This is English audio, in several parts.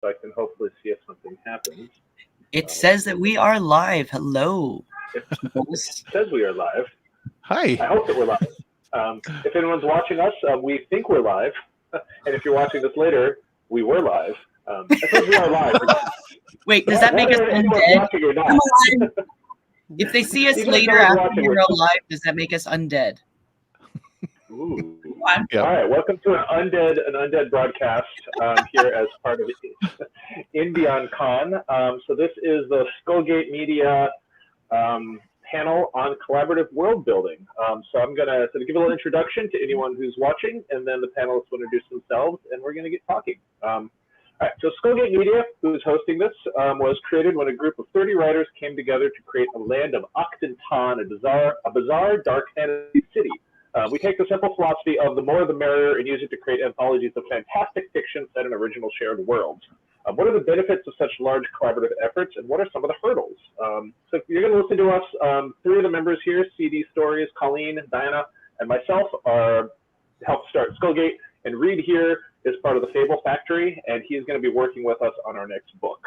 so I can hopefully see if something happens. It says that we are live. Hello. It says we are live. Hi. I hope that we're live. If anyone's watching us, we think we're live. And if you're watching this later, we were live. It says we are live. Wait, does that make us undead? Or not. If they see us later after we're alive, does that make us undead? Ooh. Yep. All right, welcome to an undead broadcast here as part of IBEON Con. So this is the Skullgate Media panel on collaborative world building. So I'm going to give a little introduction to anyone who's watching, and then the panelists will introduce themselves, and we're going to get talking. All right, so Skullgate Media, who's hosting this, was created when a group of 30 writers came together to create a land of Achten Tan, a bizarre dark fantasy city. We take the simple philosophy of the more the merrier and use it to create anthologies of fantastic fiction set in original shared worlds. What are the benefits of such large collaborative efforts, and what are some of the hurdles? So you're going to listen to us. Three of the members here, CD Stories, Colleen, Diana, and myself, helped start Skullgate, and Reed here is part of the Fable Factory, and he's going to be working with us on our next book.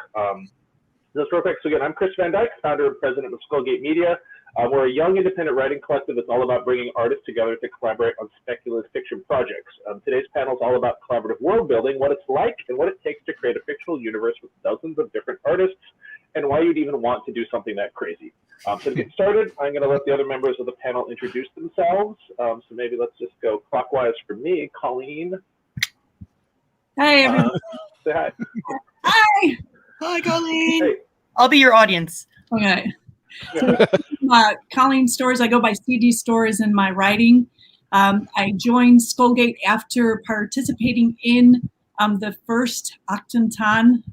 Just real quick, so again, I'm Chris Van Dyke, founder and president of Skullgate Media. We're a young independent writing collective that's all about bringing artists together to collaborate on speculative fiction projects. Today's panel is all about collaborative world building, what it's like and what it takes to create a fictional universe with dozens of different artists, and why you'd even want to do something that crazy. So to get started, I'm going to let the other members of the panel introduce themselves. So maybe let's just go clockwise for me. Colleen. Hi, everyone. Say hi. Hi. Hi, Colleen. Hey. I'll be your audience. Okay. So, Colleen Stories. I go by CD Stories in my writing. I joined Skullgate after participating in the first Achten Tan.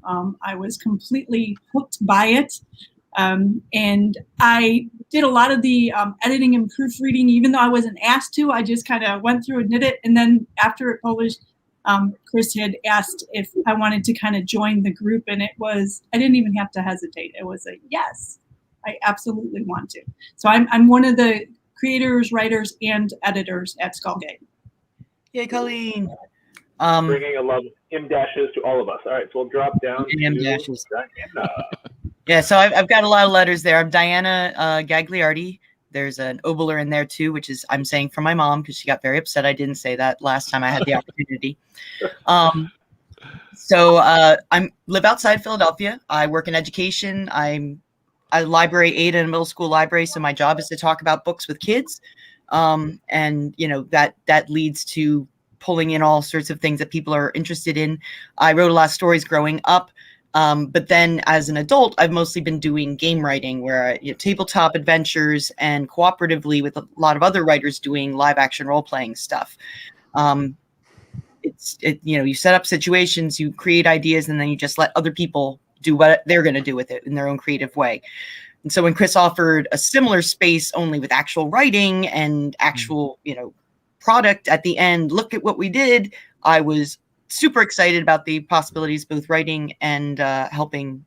I was completely hooked by it. And I did a lot of the editing and proofreading, even though I wasn't asked to. I just kind of went through and did it. And then after it published, Chris had asked if I wanted to kind of join the group, and it was, I didn't even have to hesitate. It was a yes, I absolutely want to. So I'm one of the creators, writers, and editors at Skullgate. Yay, Colleen. Bringing a love M dashes to all of us. All right, so we'll drop down M to dashes. Diana. Yeah, so I've got a lot of letters there. I'm Diana Gagliardi. There's an obler in there too, which is I'm saying for my mom because she got very upset I didn't say that last time I had the opportunity. So I live outside Philadelphia. I work in education. I'm a library aide in a middle school library, so my job is to talk about books with kids, and you know that leads to pulling in all sorts of things that people are interested in. I wrote a lot of stories growing up. But then as an adult, I've mostly been doing game writing where tabletop adventures and cooperatively with a lot of other writers doing live action role playing stuff. You set up situations, you create ideas, and then you just let other people do what they're going to do with it in their own creative way. And so when Chris offered a similar space only with actual writing and actual, product at the end, look at what we did, I was super excited about the possibilities, both writing and helping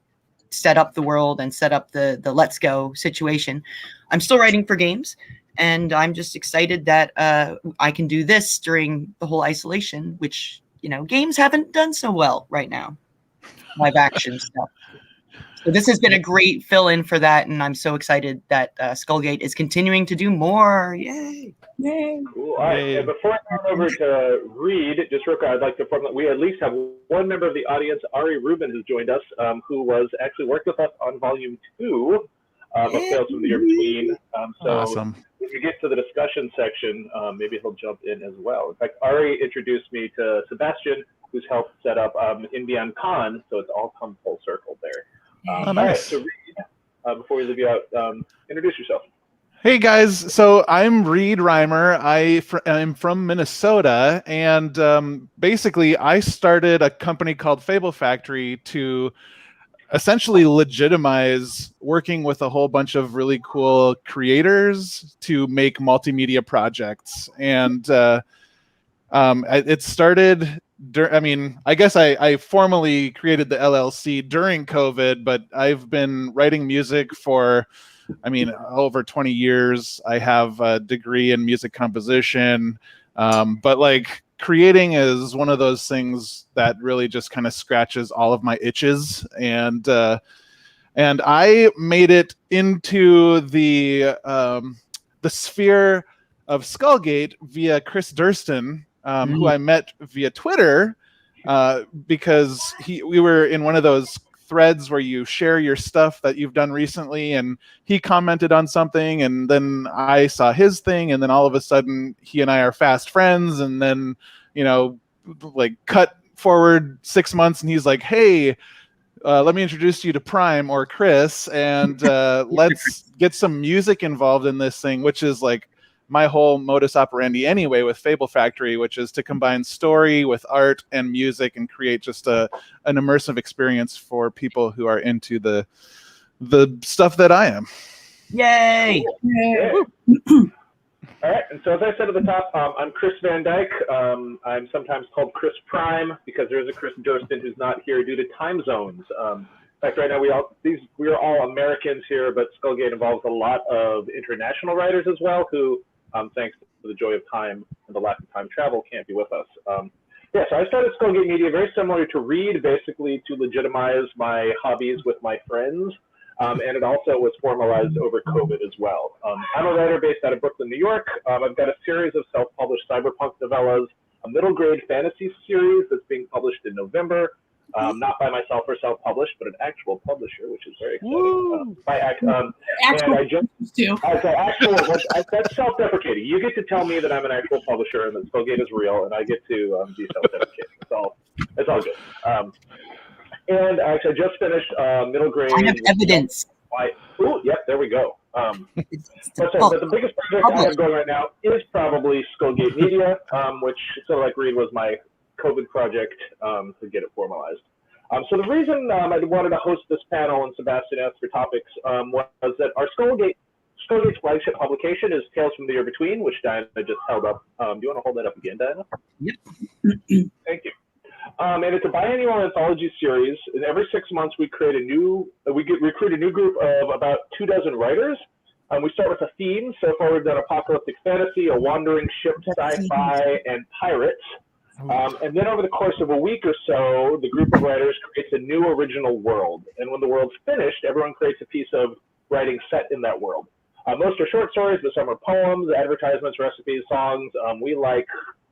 set up the world and set up the Let's Go situation. I'm still writing for games, and I'm just excited that I can do this during the whole isolation, which, games haven't done so well right now. Live action stuff. So this has been a great fill-in for that, and I'm so excited that Skullgate is continuing to do more. Yay! Yay! Cool. All right. And before I turn over to Reed, just real quick, I'd like to inform that we at least have one member of the audience, Ari Rubin, who's joined us, who was actually worked with us on Volume 2 of Tales from the Year Between. So awesome. If you get to the discussion section, maybe he'll jump in as well. In fact, Ari introduced me to Sebastian, who's helped set up IBEON Con, so it's all come full circle there. Nice. All right, so Reed, before we leave you out, introduce yourself. Hey guys, so I'm Reed Reimer. I'm from Minnesota, and basically I started a company called Fable Factory to essentially legitimize working with a whole bunch of really cool creators to make multimedia projects. And it started, I guess I formally created the LLC during COVID, but I've been writing music for, over 20 years. I have a degree in music composition, but creating is one of those things that really just kind of scratches all of my itches, and I made it into the sphere of Skullgate via Chris Durston, who I met via Twitter, because we were in one of those threads where you share your stuff that you've done recently, and he commented on something, and then I saw his thing, and then all of a sudden he and I are fast friends, and then, like, cut forward 6 months and he's like, hey, let me introduce you to Prime or Chris, and let's get some music involved in this thing, which is like my whole modus operandi anyway with Fable Factory, which is to combine story with art and music and create just an immersive experience for people who are into the stuff that I am. Yay! All right, and so as I said at the top, I'm Chris Van Dyke. I'm sometimes called Chris Prime because there is a Chris Durston who's not here due to time zones. In fact, right now we are all Americans here, but Skullgate involves a lot of international writers as well who, thanks to the joy of time and the lack of time travel, can't be with us. So I started Skullgate Media very similar to Reed, basically to legitimize my hobbies with my friends. And it also was formalized over COVID as well. I'm a writer based out of Brooklyn, New York. I've got a series of self-published cyberpunk novellas, a middle-grade fantasy series that's being published in November, not by myself or self-published, but an actual publisher, which is very exciting. That's self-deprecating. You get to tell me that I'm an actual publisher and that Skullgate is real, and I get to be self-deprecating. It's all good. And actually, I just finished middle grade. I have evidence. Oh, yep, there we go. But the biggest project I have going right now is probably Skullgate Media, which, sort of like Reed, was my COVID project to get it formalized. So the reason I wanted to host this panel and Sebastian asked for topics was that our Skullgate's flagship publication is Tales from the Year Between, which Diana just held up. Do you want to hold that up again, Diana? Yep. Thank you. And it's a biannual anthology series, and every 6 months we recruit a new group of about 24 writers. We start with a theme. So far we've done apocalyptic fantasy, a wandering ship, sci-fi, and pirates. And then over the course of a week or so, the group of writers creates a new original world. And when the world's finished, everyone creates a piece of writing set in that world. Most are short stories, but some are poems, advertisements, recipes, songs. We like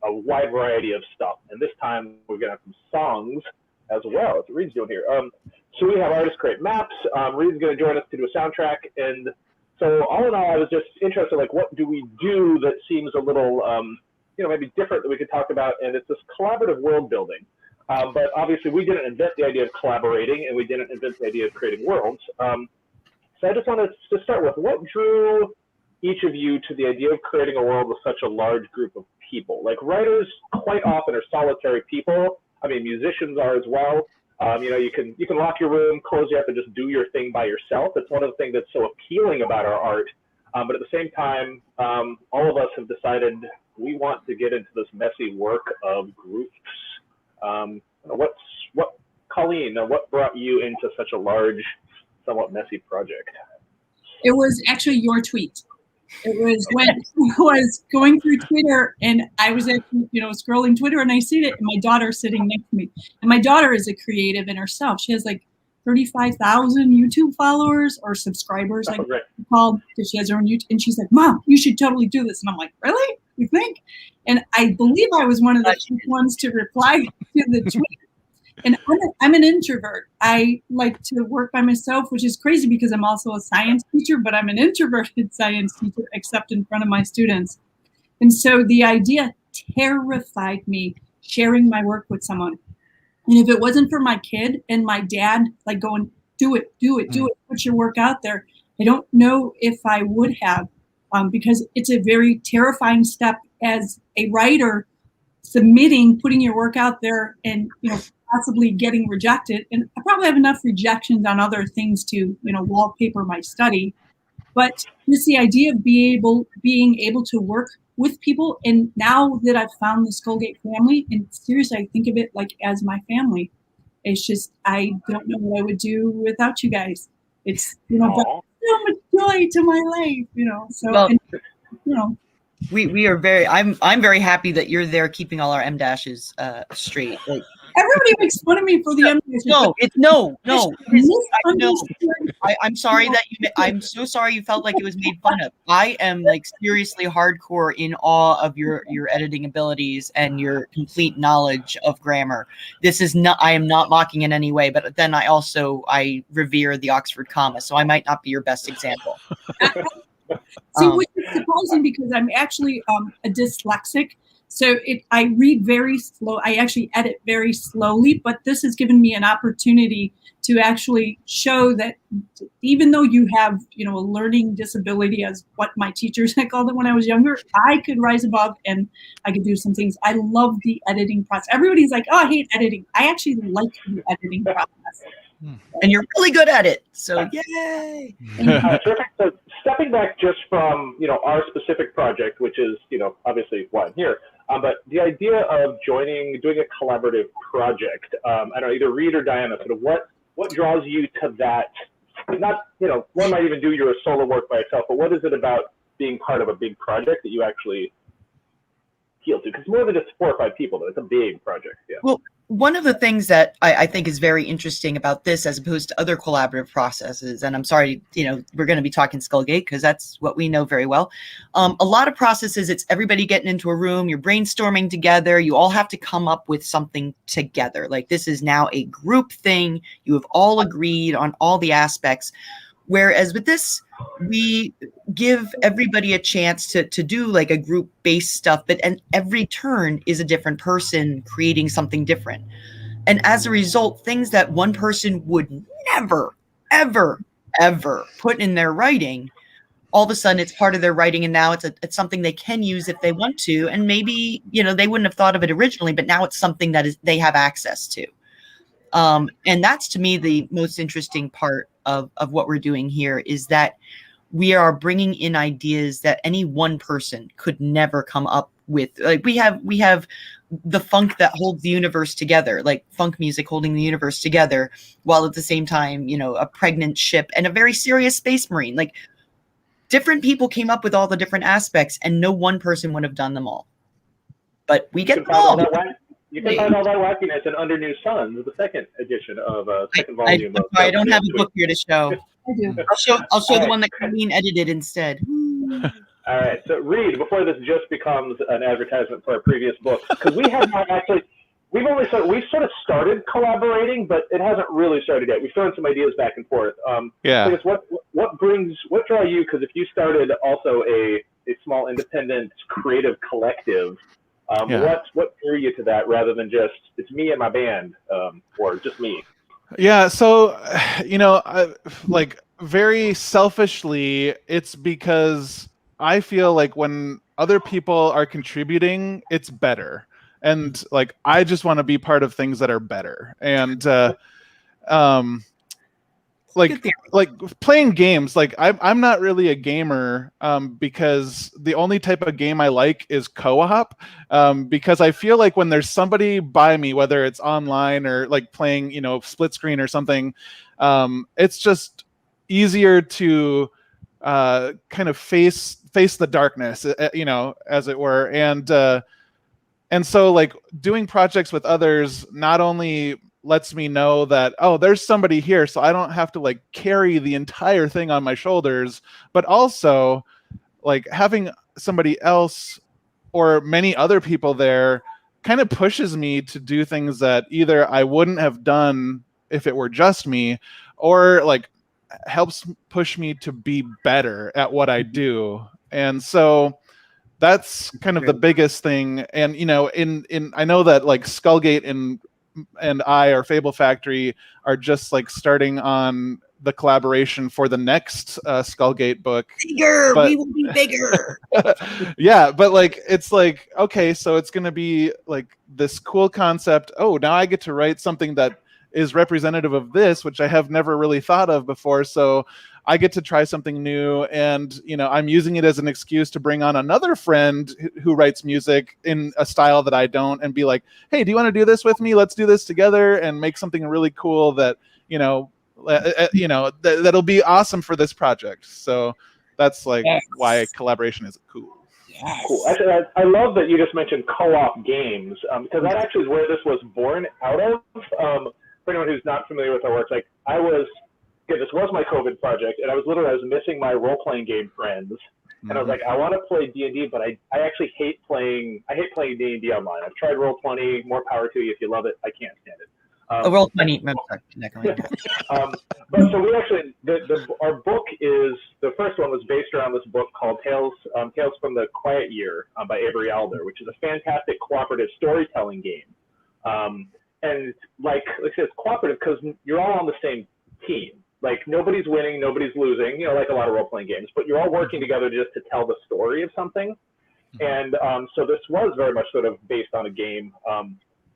a wide variety of stuff. And this time we're going to have some songs as well. That's what Reed's doing here. So we have artists create maps. Reed's going to join us to do a soundtrack. And so all in all, I was just interested, like, what do we do that seems a little, maybe different that we could talk about? And it's this collaborative world building. But obviously we didn't invent the idea of collaborating, and we didn't invent the idea of creating worlds. So I just wanted to start with, what drew each of you to the idea of creating a world with such a large group of people? Like, writers quite often are solitary people. I mean, musicians are as well. You can lock your room, close you up, and just do your thing by yourself. It's one of the things that's so appealing about our art. But at the same time, all of us have decided we want to get into this messy work of groups. Colleen, what brought you into such a large, somewhat messy project? It was actually your tweet. It was when I was going through Twitter, and I was actually, scrolling Twitter, and I see it, and my daughter's sitting next to me. And my daughter is a creative in herself. She has like 35,000 YouTube followers or subscribers, like called, because she has her own YouTube. And she's like, "Mom, you should totally do this." And I'm like, "Really? You think?" And I believe I was one of the ones to reply to the tweet. And I'm an introvert. I like to work by myself, which is crazy because I'm also a science teacher, but I'm an introverted science teacher, except in front of my students. And so the idea terrified me, sharing my work with someone. And if it wasn't for my kid and my dad, like, going, do it, put your work out there, I don't know if I would have, because it's a very terrifying step as a writer, putting your work out there and, possibly getting rejected. And I probably have enough rejections on other things to, wallpaper my study. But just the idea of being able to work with people. And now that I've found the Skullgate family, and seriously, I think of it like as my family. It's just, I don't know what I would do without you guys. It's, but so much joy to my life, so, We are very. I'm very happy that you're there, keeping all our M dashes straight. Like, Everybody makes fun of me for the M-dashes. no, it's no. Misunderstood. I'm sorry that I'm so sorry you felt like it was made fun of. I am like seriously hardcore in awe of your editing abilities and your complete knowledge of grammar. This is not. I am not mocking in any way, but then I revere the Oxford comma, so I might not be your best example. See, which is surprising because I'm actually a dyslexic. So I read very slow. I actually edit very slowly, but this has given me an opportunity to actually show that even though you have, a learning disability, as what my teachers had called it when I was younger, I could rise above and I could do some things. I love the editing process. Everybody's like, oh, I hate editing. I actually like the editing process. And you're really good at it. So yay. Terrific. So stepping back just from, our specific project, which is, obviously why I'm here, but the idea of doing a collaborative project, I don't know, either Reed or Diana, sort of what draws you to that? Not, one might even do your solo work by itself, but what is it about being part of a big project that you actually appeal to? Because more than just 4 or 5 people, though, it's a big project. Yeah. Well, one of the things that I think is very interesting about this, as opposed to other collaborative processes, and I'm sorry, we're going to be talking Skullgate because that's what we know very well. A lot of processes, it's everybody getting into a room, you're brainstorming together, you all have to come up with something together. Like, this is now a group thing. You have all agreed on all the aspects. Whereas with this, we give everybody a chance to do like a group-based stuff, and every turn is a different person creating something different. And as a result, things that one person would never, ever, ever put in their writing, all of a sudden it's part of their writing, and now it's something they can use if they want to. And maybe, they wouldn't have thought of it originally, but now it's something that they have access to. And that's, to me, the most interesting part of what we're doing here, is that we are bringing in ideas that any one person could never come up with. Like, we have the funk that holds the universe together, like funk music holding the universe together, while at the same time, a pregnant ship and a very serious space marine. Like, different people came up with all the different aspects, and no one person would have done them all. But we get them all. You can find all that wackiness in Under New Suns, the second edition of second volume. I don't have a book here to show. I do. I'll show the one that Colleen edited instead. All right. So Reed, before this just becomes an advertisement for our previous books, because we have not actually, we've sort of started collaborating, but it hasn't really started yet. We've thrown some ideas back and forth. Yeah. I guess what draw you? Because if you started also a small independent creative collective, what drew you to that rather than just it's me and my band, or just me? Yeah, so like, very selfishly, it's because I feel like when other people are contributing, it's better, and like, I just want to be part of things that are better. And like playing games, like I'm not really a gamer, because the only type of game I like is co-op, because I feel like when there's somebody by me, whether it's online or like playing, split screen or something, it's just easier to kind of face the darkness, as it were. And so, like, doing projects with others not only lets me know that, oh, there's somebody here, so I don't have to like carry the entire thing on my shoulders, but also like having somebody else or many other people there kind of pushes me to do things that either I wouldn't have done if it were just me, or like helps push me to be better at what I do. And so that's kind of the biggest thing. And I know that like Skullgate and I, or Fable Factory, are just like starting on the collaboration for the next Skullgate book. Bigger, we will be bigger. Yeah, but like, it's like, okay, so it's gonna be like this cool concept. Oh, now I get to write something that is representative of this, which I have never really thought of before. So I get to try something new, and I'm using it as an excuse to bring on another friend who writes music in a style that I don't, and be like, hey, do you want to do this with me? Let's do this together and make something really cool that that'll be awesome for this project. So that's like why collaboration is cool. Yes. Cool. Actually, I love that you just mentioned co-op games, because that actually is where this was born out of. For anyone who's not familiar with our work, like this was my COVID project, and I was missing my role-playing game friends, and I was like, I want to play D&D, but I actually hate playing D&D online. I've tried Roll20, more power to you if you love it. I can't stand it. Roll20. But so we actually, our book is, the first one was based around this book called Tales from the Quiet Year by Avery Alder, which is a fantastic cooperative storytelling game. And like I said, it's cooperative because you're all on the same team. Like nobody's winning, nobody's losing, like a lot of role-playing games, but you're all working together just to tell the story of something. And so this was very much sort of based on a game.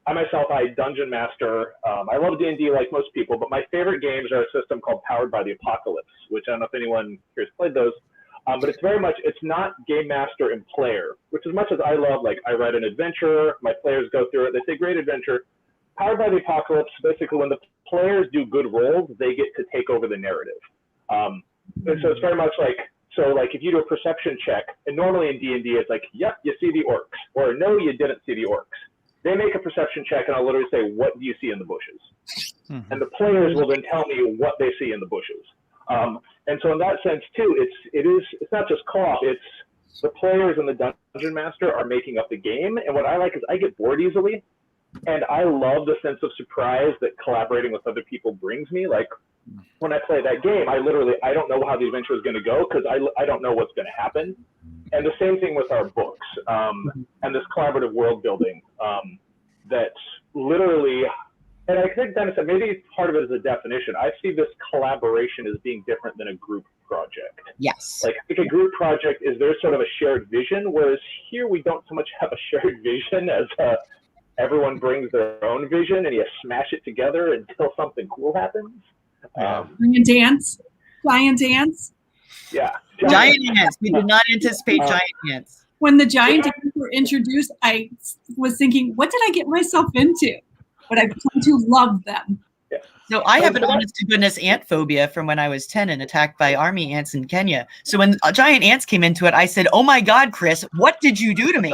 I dungeon master. I love D&D like most people, but my favorite games are a system called Powered by the Apocalypse, which I don't know if anyone here has played those. But it's not game master and player, which as much as I love, like I write an adventure, my players go through it, they say great adventure. Powered by the Apocalypse, basically when the players do good rolls, they get to take over the narrative. And so it's very much like, if you do a perception check, and normally in D&D it's like, yep, you see the orcs, or no, you didn't see the orcs. They make a perception check, and I'll literally say, what do you see in the bushes? And the players will then tell me what they see in the bushes. And so in that sense, too, it's not just co-op. It's the players and the dungeon master are making up the game. And what I like is I get bored easily. And I love the sense of surprise that collaborating with other people brings me. Like when I play that game, I don't know how the adventure is going to go because I don't know what's going to happen. And the same thing with our books and this collaborative world building that literally, and I think Dennis said maybe part of it is a definition. I see this collaboration as being different than a group project. Yes. Like a group project is there's sort of a shared vision, whereas here we don't so much have a shared vision as everyone brings their own vision and you smash it together until something cool happens. Bring a dance, giant dance. Yeah. Giant ants. We did not anticipate giant ants. When the giant ants were introduced, I was thinking, what did I get myself into? But I've come to love them. Yeah. So I have an honest to goodness ant phobia from when I was 10 and attacked by army ants in Kenya. So when giant ants came into it, I said, oh my God, Chris, what did you do to me?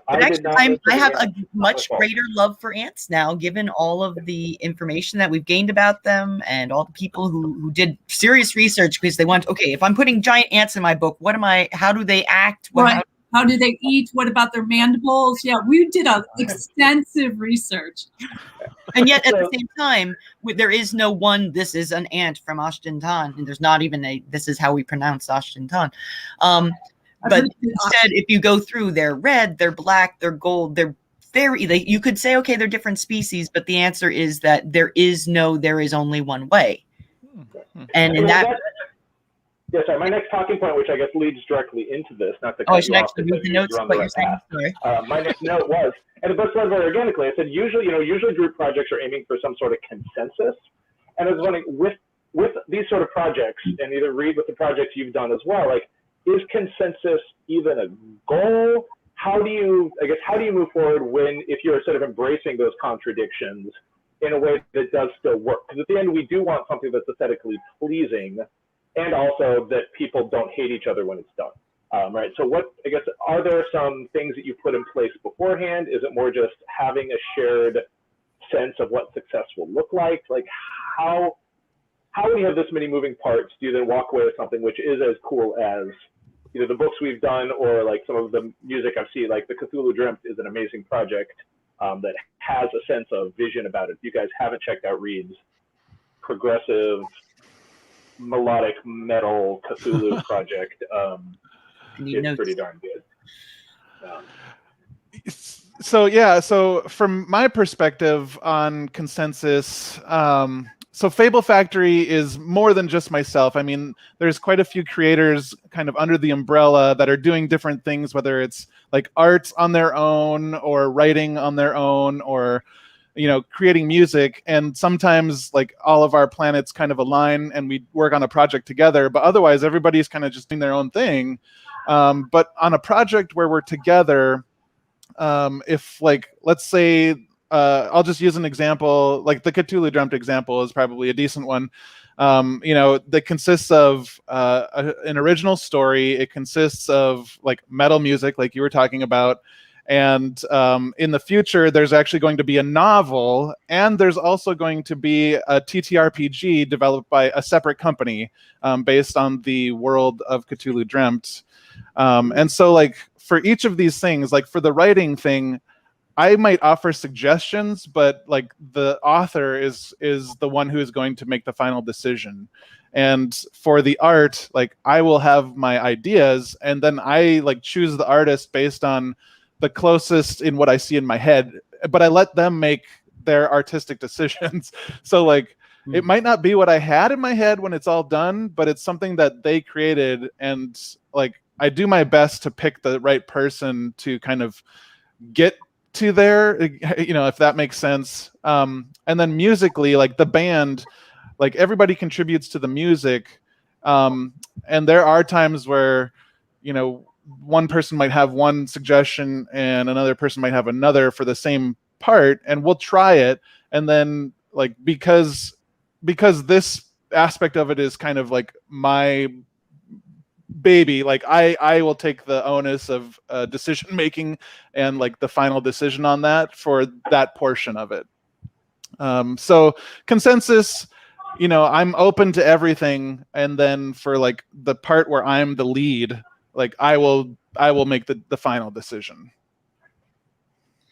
I have a much greater love for ants now, given all of the information that we've gained about them and all the people who did serious research because they want, okay, if I'm putting giant ants in my book, how do they act? How do they eat? What about their mandibles? Yeah, we did extensive research. And yet at the same time, there is no one, this is an ant from Achten Tan. And there's not even this is how we pronounce Achten Tan. But instead, if you go through, they're red, they're black, they're gold, they're you could say, okay, they're different species, but the answer is that there is only one way. And in that... Yeah, sorry, my next talking point, which I guess leads directly into this, not to I should actually read the notes, what you're saying. Sorry. My next note was, and the book said very organically, I said, usually group projects are aiming for some sort of consensus. And I was wondering, with these sort of projects, and either read with the projects you've done as well, like, is consensus even a goal? How do you move forward if you're sort of embracing those contradictions in a way that does still work? Because at the end, we do want something that's aesthetically pleasing and also that people don't hate each other when it's done, right? So are there some things that you put in place beforehand? Is it more just having a shared sense of what success will look like? Like how when you have this many moving parts, do you then walk away with something which is as cool as either the books we've done or like some of the music I've seen, like the Cthulhu Dreamt is an amazing project that has a sense of vision about it. If you guys haven't checked out Reed's progressive melodic metal Cthulhu project, it's pretty darn good. So from my perspective on consensus, so Fable Factory is more than just myself. I mean, there's quite a few creators kind of under the umbrella that are doing different things, whether it's like art on their own or writing on their own or, creating music. And sometimes like all of our planets kind of align and we work on a project together, but otherwise everybody's kind of just doing their own thing. But on a project where we're together, if like, let's say I'll just use an example, like the Cthulhu Dreamt example is probably a decent one. That consists of an original story. It consists of like metal music, like you were talking about. And in the future, there's actually going to be a novel, and there's also going to be a TTRPG developed by a separate company based on the world of Cthulhu Dreamt. And so, like, for each of these things, like for the writing thing, I might offer suggestions, but like the author is the one who is going to make the final decision. And for the art, like I will have my ideas, and then I like choose the artist based on the closest in what I see in my head, but I let them make their artistic decisions. So like it might not be what I had in my head when it's all done, but it's something that they created, and like I do my best to pick the right person to kind of get to there, you know, if that makes sense. And then musically, like the band, like everybody contributes to the music. And there are times where, you know, one person might have one suggestion and another person might have another for the same part, and we'll try it. And then like, because this aspect of it is kind of like my baby, like I will take the onus of decision making and like the final decision on that for that portion of it. So consensus, you know, I'm open to everything, and then for like the part where I'm the lead, like I will make the final decision.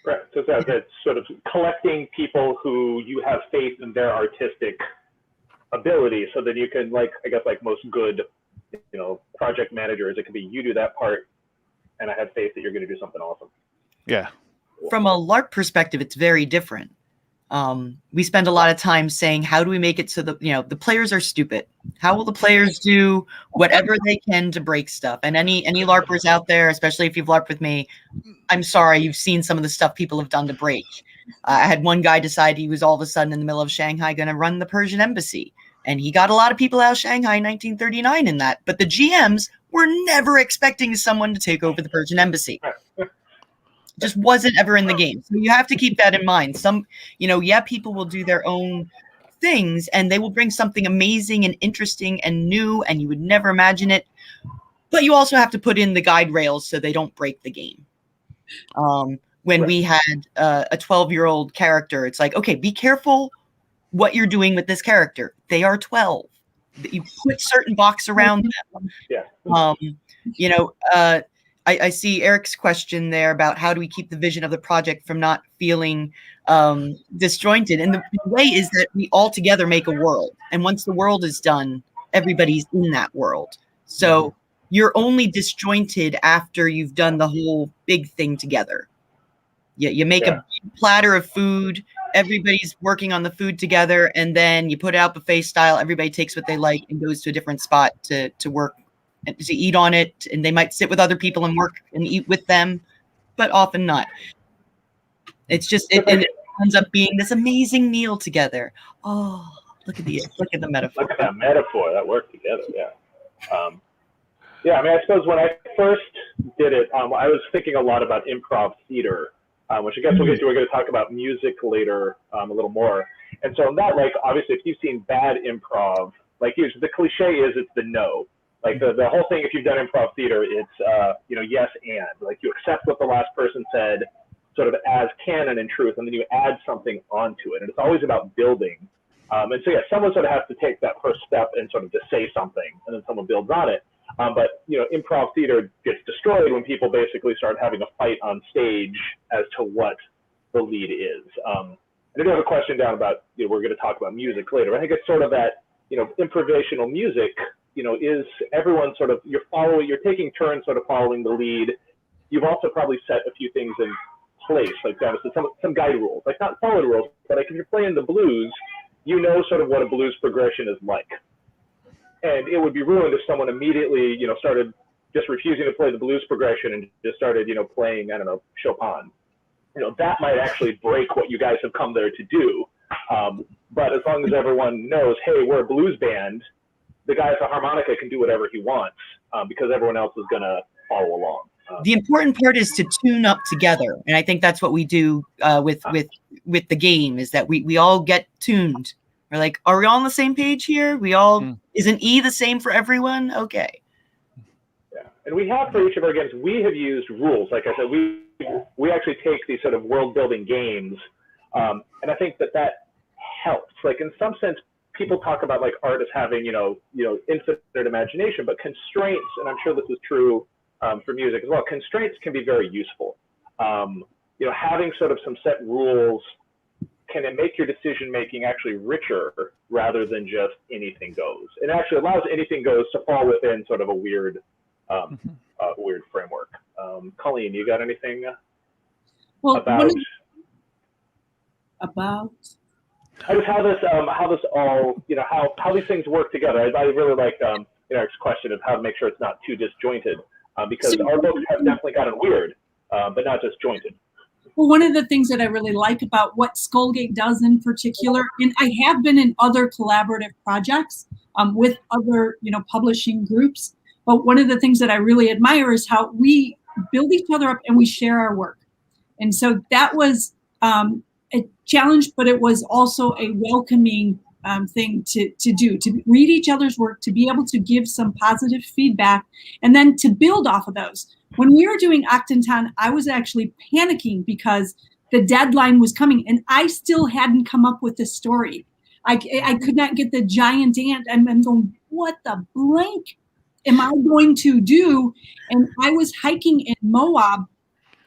Right. So that's sort of collecting people who you have faith in their artistic ability, so that you can, like, I guess like most good, you know, project managers, it can be you do that part, and I have faith that you're going to do something awesome. Yeah. From a LARP perspective, it's very different. We spend a lot of time saying, how do we make it so that, you know, the players are stupid? How will the players do whatever they can to break stuff? And any LARPers out there, especially if you've LARPed with me, I'm sorry, you've seen some of the stuff people have done to break. I had one guy decide he was all of a sudden in the middle of Shanghai going to run the Persian embassy. And he got a lot of people out of Shanghai in 1939 in that. But the GMs were never expecting someone to take over the Persian embassy. Just wasn't ever in the game. So you have to keep that in mind. Some, you know, yeah, people will do their own things and they will bring something amazing and interesting and new, and you would never imagine it. But you also have to put in the guide rails so they don't break the game. When we had a 12-year-old character, it's like, okay, be careful what you're doing with this character. They are 12. You put certain box around them. Yeah. You know, I see Eric's question there about how do we keep the vision of the project from not feeling disjointed. And the way is that we all together make a world. And once the world is done, everybody's in that world. So you're only disjointed after you've done the whole big thing together. You make a big platter of food. Everybody's working on the food together. And then you put it out buffet style. Everybody takes what they like and goes to a different spot to work and to eat on it. And they might sit with other people and work and eat with them, but often not. It's just, it ends up being this amazing meal together. Oh, look at the metaphor. Look at that metaphor, that worked together, yeah. Yeah, I mean, I suppose when I first did it, I was thinking a lot about improv theater, which I guess we'll get to. We're going to talk about music later a little more. And so that, like, obviously, if you've seen bad improv, like, the cliche is it's the no. Like, the whole thing, if you've done improv theater, it's, you know, yes and. Like, you accept what the last person said sort of as canon and truth, and then you add something onto it. And it's always about building. And so, yeah, someone sort of has to take that first step and sort of just say something, and then someone builds on it. But, you know, improv theater gets destroyed when people basically start having a fight on stage as to what the lead is. And I do have a question down about, you know, we're going to talk about music later. I think it's sort of that, you know, improvisational music, you know, is everyone sort of, you're taking turns sort of following the lead. You've also probably set a few things in place, like some guide rules, like not solid rules, but like if you're playing the blues, you know sort of what a blues progression is like. And it would be ruined if someone immediately, you know, started just refusing to play the blues progression and just started, you know, playing, I don't know, Chopin. You know, that might actually break what you guys have come there to do. But as long as everyone knows, hey, we're a blues band, the guy with the harmonica can do whatever he wants because everyone else is going to follow along. The important part is to tune up together, and I think that's what we do with the game. Is that we all get tuned. We're like, are we all on the same page here? We all isn't E the same for everyone? Okay. Yeah, and we have for each of our games, we have used rules. Like I said, we actually take these sort of world building games, and I think that helps. Like in some sense, people talk about like art as having infinite imagination, but constraints, and I'm sure this is true for music as well. Constraints can be very useful. Having sort of some set rules can it make your decision making actually richer rather than just anything goes. It actually allows anything goes to fall within sort of a weird framework. Colleen, you got anything about how this all how these things work together? I really like Eric's question of how to make sure it's not too disjointed, because our books have definitely gotten weird, but not disjointed. Well, one of the things that I really like about what Skullgate does in particular, and I have been in other collaborative projects with other publishing groups, but one of the things that I really admire is how we build each other up and we share our work. And so that was a challenge, but it was also a welcoming thing to do, to read each other's work, to be able to give some positive feedback, and then to build off of those. When we were doing Achten Tan, I was actually panicking because the deadline was coming and I still hadn't come up with the story. I could not get the giant ant. I'm going, what the blank am I going to do? And I was hiking in Moab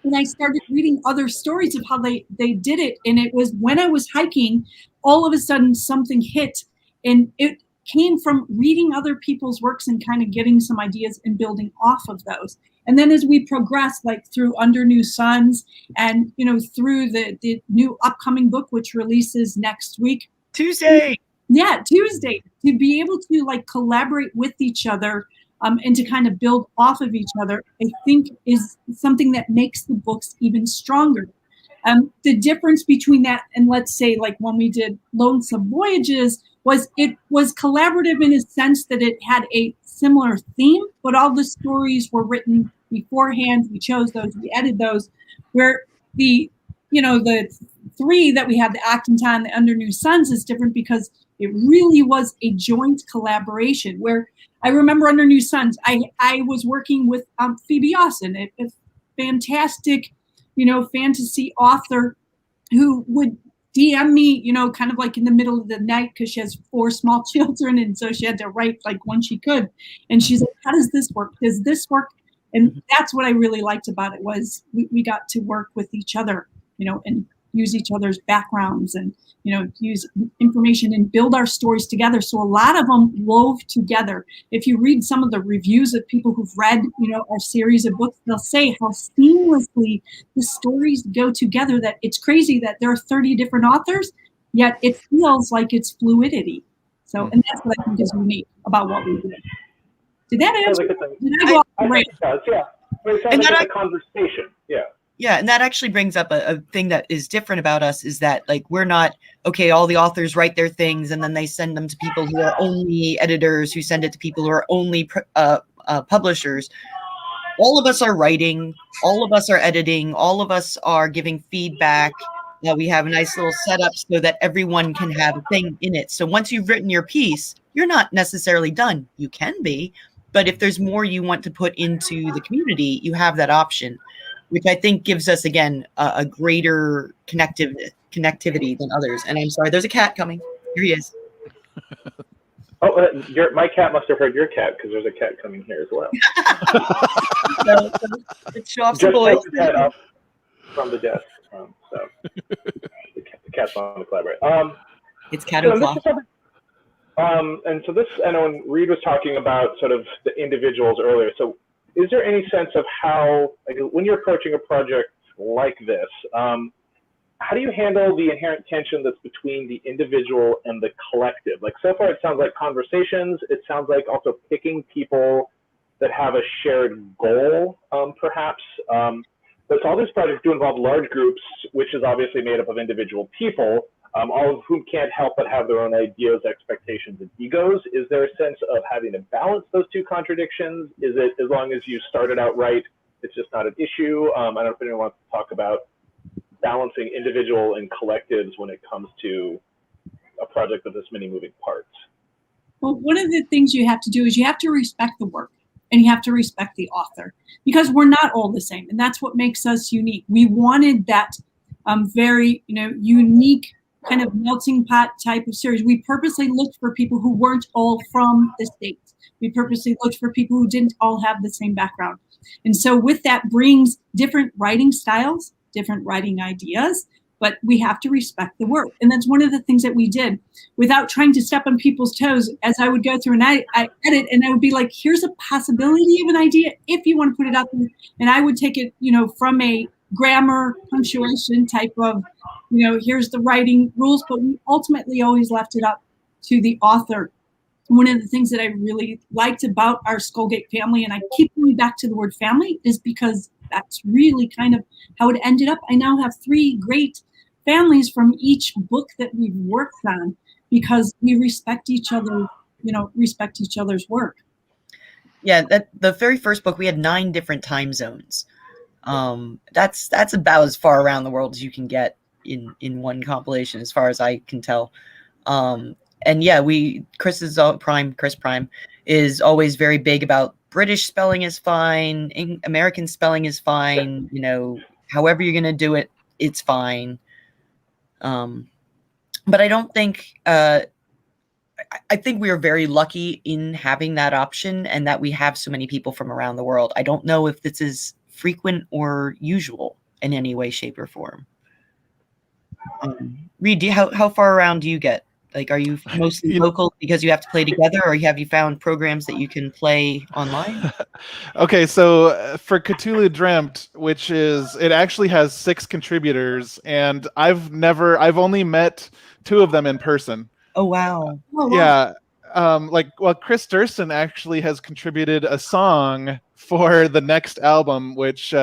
and I started reading other stories of how they did it. And it was when I was hiking, all of a sudden something hit, and it came from reading other people's works and kind of getting some ideas and building off of those. And then as we progress, like through Under New Suns and, through the new upcoming book, which releases next week. Tuesday. Yeah, Tuesday. To be able to like collaborate with each other and to kind of build off of each other, I think is something that makes the books even stronger. The difference between that and let's say like when we did Lonesome Voyages was it was collaborative in a sense that it had a similar theme, but all the stories were written beforehand. We chose those, we edited those, where the three that we had, the Achten Tan, the Under New Suns, is different because it really was a joint collaboration. Where I remember Under New Suns, I was working with Phoebe Austin, a fantastic, fantasy author who would DM me, kind of like in the middle of the night because she has 4 small children, and so she had to write like when she could. And she's like, "How does this work? Does this work?" And that's what I really liked about it was we got to work with each other, and use each other's backgrounds and use information and build our stories together. So a lot of them wove together. If you read some of the reviews of people who've read our series of books, they'll say how seamlessly the stories go together, that it's crazy that there are 30 different authors, yet it feels like it's fluidity. So, and that's what I think is unique about what we do. Did that answer? Did I go off the rails? It does, yeah. But it sounds like a conversation, yeah. Yeah, and that actually brings up a thing that is different about us, is that like we're not, okay, all the authors write their things and then they send them to people who are only editors, who send it to people who are only publishers. All of us are writing, all of us are editing, all of us are giving feedback. We have a nice little setup so that everyone can have a thing in it. So once you've written your piece, you're not necessarily done. You can be, but if there's more you want to put into the community, you have that option, which I think gives us, again, a greater connectivity than others. And I'm sorry, there's a cat coming. Here he is. Oh, my cat must have heard your cat, because there's a cat coming here as well. So let's show off some boys. Just the cat up from the desk. So the cat's on the collaborate. It's cat o'clock. And so this, I know when Reed was talking about sort of the individuals earlier, so is there any sense of how, like, when you're approaching a project like this, how do you handle the inherent tension that's between the individual and the collective? Like, so far it sounds like conversations. It sounds like also picking people that have a shared goal, perhaps. But all these projects do involve large groups, which is obviously made up of individual people, all of whom can't help but have their own ideas, expectations, and egos. Is there a sense of having to balance those two contradictions? Is it, as long as you started out right, it's just not an issue. I don't know if anyone wants to talk about balancing individual and collectives when it comes to a project with this many moving parts. Well, one of the things you have to do is you have to respect the work and you have to respect the author, because we're not all the same, and that's what makes us unique. We wanted that very, unique kind of melting pot type of series. We purposely looked for people who weren't all from the States. We purposely looked for people who didn't all have the same background. And so with that brings different writing styles, different writing ideas, but we have to respect the work. And that's one of the things that we did without trying to step on people's toes. As I would go through and I edit, and I would be like, here's a possibility of an idea if you want to put it out there. And I would take it, from a grammar, punctuation type of, here's the writing rules, but we ultimately always left it up to the author. One of the things that I really liked about our Skullgate family, and I keep going back to the word family, is because that's really kind of how it ended up. I now have 3 great families from each book that we've worked on, because we respect each other, respect each other's work. Yeah, the very first book, we had 9 different time zones. That's about as far around the world as you can get in one compilation, as far as I can tell. And yeah, Chris Prime is always very big about British spelling is fine, American spelling is fine, however you're going to do it, it's fine. But I don't think, I think we are very lucky in having that option, and that we have so many people from around the world. I don't know if this is frequent or usual in any way, shape, or form. Reed, how far around do you get? Like, are you mostly local because you have to play together, or have you found programs that you can play online? Okay, so for Cthulhu Dreamt, it actually has 6 contributors, and I've only met 2 of them in person. Oh, wow. Yeah. Chris Durston actually has contributed a song for the next album, which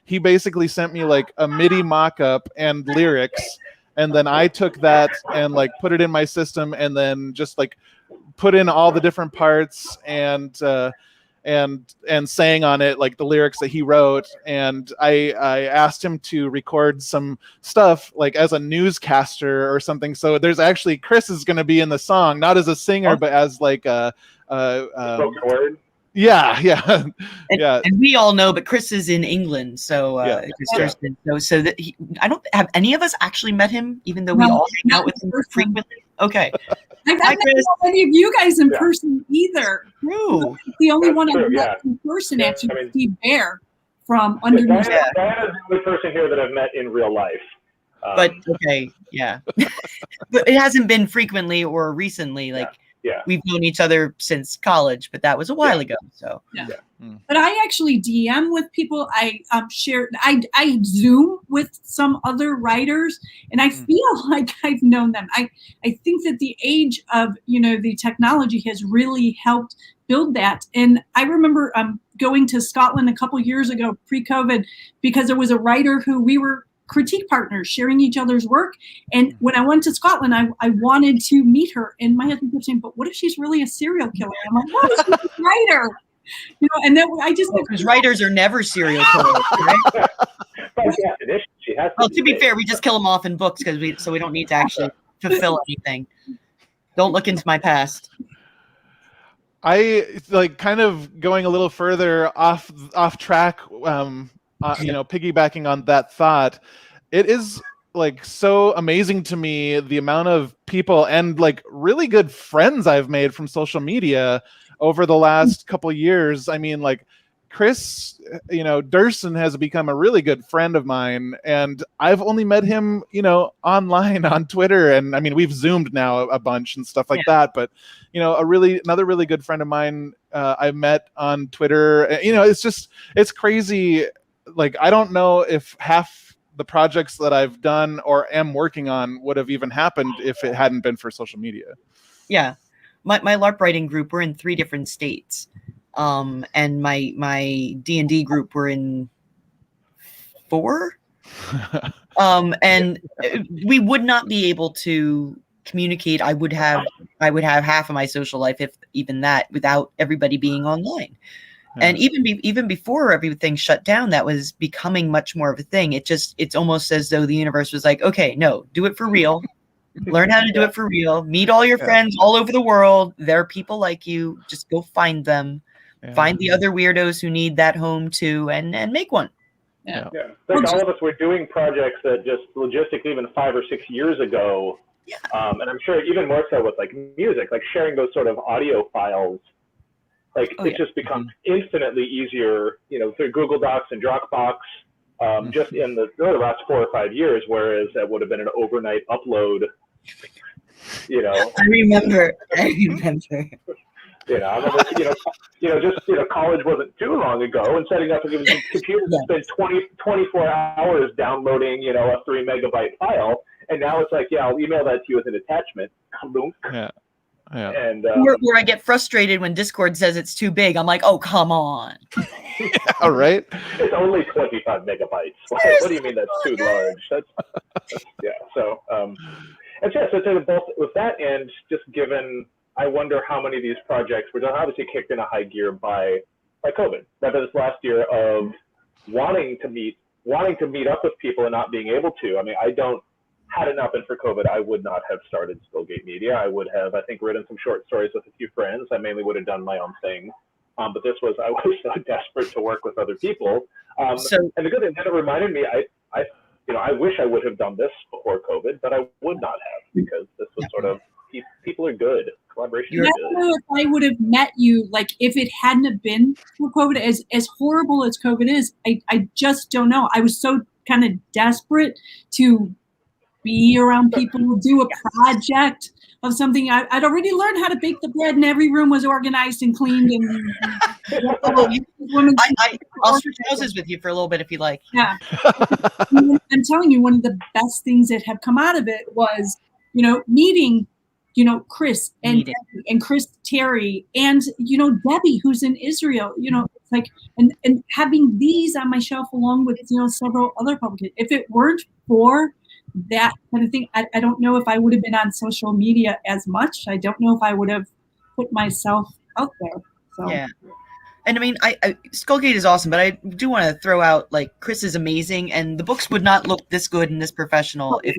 he basically sent me like a MIDI mock-up and lyrics. And then I took that and put it in my system, and then just put in all the different parts and sang on it, the lyrics that he wrote. And I asked him to record some stuff as a newscaster or something. So there's actually, Chris is going to be in the song, not as a singer, but as spoken word. Yeah. And we all know, but Chris is in England, so I don't have any of us actually met him, even though we all hang out with him frequently. Okay. I've not met any of you guys in person either. True. The only one I've met in person actually is Steve Bear from Underneath. Diana's the only person here that I've met in real life. But okay, yeah. But it hasn't been frequently or recently. We've known each other since college, but that was a while ago. So But I actually DM with people. I I Zoom with some other writers, and I feel like I've known them. I think that the age of the technology has really helped build that. And I remember going to Scotland a couple years ago, pre-COVID, because there was a writer who we were critique partners sharing each other's work. And when I went to Scotland, I wanted to meet her. And my husband kept saying, but what if she's really a serial killer? I'm like, no, she's a writer. And then I just... Because writers are never serial killers, right? Well, to be fair, we just kill them off in books so we don't need to actually fulfill anything. Don't look into my past. I kind of going a little further off track, piggybacking on that thought. It is so amazing to me the amount of people and really good friends I've made from social media over the last couple years. I mean, Chris, Durston has become a really good friend of mine, and I've only met him, online on Twitter, and I mean, we've Zoomed now a bunch and stuff like that. But another really good friend of mine I met on Twitter. It's crazy. I don't know if half the projects that I've done or am working on would have even happened if it hadn't been for social media. Yeah. My LARP writing group, we're in 3 different states. And my D&D group, we're in 4. And we would not be able to communicate. I would have half of my social life, if even that, without everybody being online. And even before everything shut down, that was becoming much more of a thing. It's almost as though the universe was like, okay, no, do it for real. Learn how to do it for real. Meet all your friends all over the world. There are people like you. Just go find them. Find the other weirdos who need that home too, and make one. Yeah. Like all of us were doing projects that just logistically even 5 or 6 years ago, and I'm sure even more so with like music, like sharing those sort of audio files. Like it just becomes infinitely easier, you know, through Google Docs and Dropbox, just in the last 4 or 5 years, whereas that would have been an overnight upload, you know. I remember. You know, I remember, college wasn't too long ago, and setting up a computer spent 24 hours downloading, you know, a 3 megabyte file, and now it's like, I'll email that to you as an attachment. Yeah. And or I get frustrated when Discord says it's too big. I'm like, oh, come on. All right. It's only 25 megabytes. What do you mean that's too large? That's So, and so both with that and just given, I wonder how many of these projects were obviously kicked into high gear by COVID. Whether this last year of wanting to meet up with people and not being able to. I mean, had it not been for COVID, I would not have started Skullgate Media. I would have, I think, written some short stories with a few friends. I mainly would have done my own thing. But I was so desperate to work with other people. And the good thing that it reminded me, I wish I would have done this before COVID, but I would not have, because this was sort of, people are good. Collaboration is good. I don't know if I would have met you, like, if it hadn't have been for COVID, as horrible as COVID is. I just don't know. I was so kind of desperate to be around people who do a project of something. I'd already learned how to bake the bread, and every room was organized and cleaned. And I'll switch houses with you for a little bit if you like. Yeah, I'm telling you, one of the best things that have come out of it was, meeting, Chris and Debbie, and Chris Terry, and Debbie, who's in Israel. It's like, and having these on my shelf along with several other publications. If it weren't for that kind of thing, I don't know if I would have been on social media as much. I don't know if I would have put myself out there. So. Yeah. And I mean, Skullgate is awesome, but I do want to throw out, like, Chris is amazing, and the books would not look this good and this professional if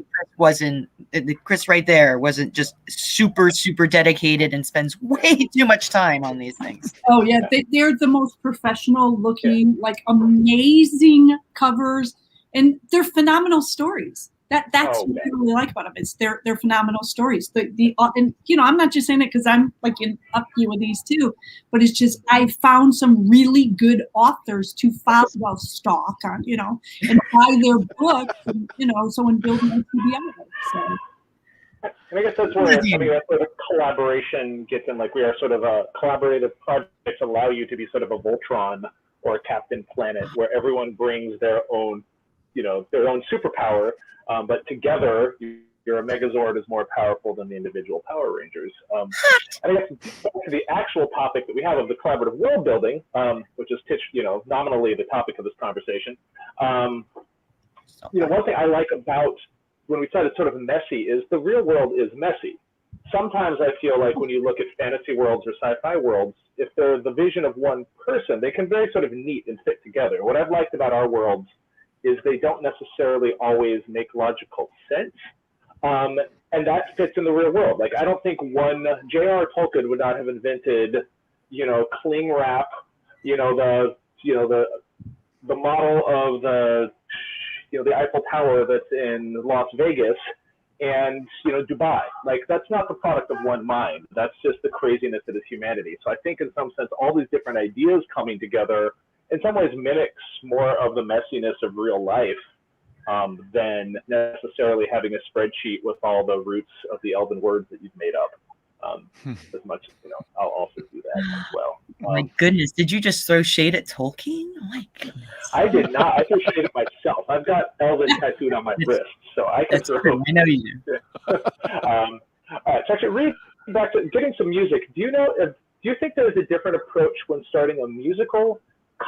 Chris right there wasn't just super, super dedicated and spends way too much time on these things. Oh yeah, they're the most professional looking, like, amazing covers, and they're phenomenal stories. That's what I really like about them. It's they're phenomenal stories. And I'm not just saying it because I'm like up here with these two, but it's just I found some really good authors to stalk on, and buy their books, and, so in building a TBI. So. And I guess that's where the collaboration gets in. Like, we are sort of a collaborative projects allow you to be sort of a Voltron or a Captain Planet, where everyone brings their own superpower. But together, your Megazord is more powerful than the individual Power Rangers. And I guess back to the actual topic that we have of the collaborative world building, which is nominally the topic of this conversation. One thing I like about when we said it's sort of messy is the real world is messy. Sometimes I feel like when you look at fantasy worlds or sci-fi worlds, if they're the vision of one person, they can very sort of neat and fit together. What I've liked about our worlds is they don't necessarily always make logical sense. And that fits in the real world. Like, I don't think J.R. Tolkien would not have invented, cling wrap, the model of the Eiffel Tower that's in Las Vegas and, Dubai. Like, that's not the product of one mind. That's just the craziness that is humanity. So I think in some sense, all these different ideas coming together in some ways mimics more of the messiness of real life than necessarily having a spreadsheet with all the roots of the Elven words that you've made up. As much as, I'll also do that as well. My goodness, did you just throw shade at Tolkien? Oh my goodness. I did not. I threw shade at myself. I've got Elven tattooed on my wrist, so I can throw. True. I know you do. All right, so actually, Reed, back to getting some music. Do you think there's a different approach when starting a musical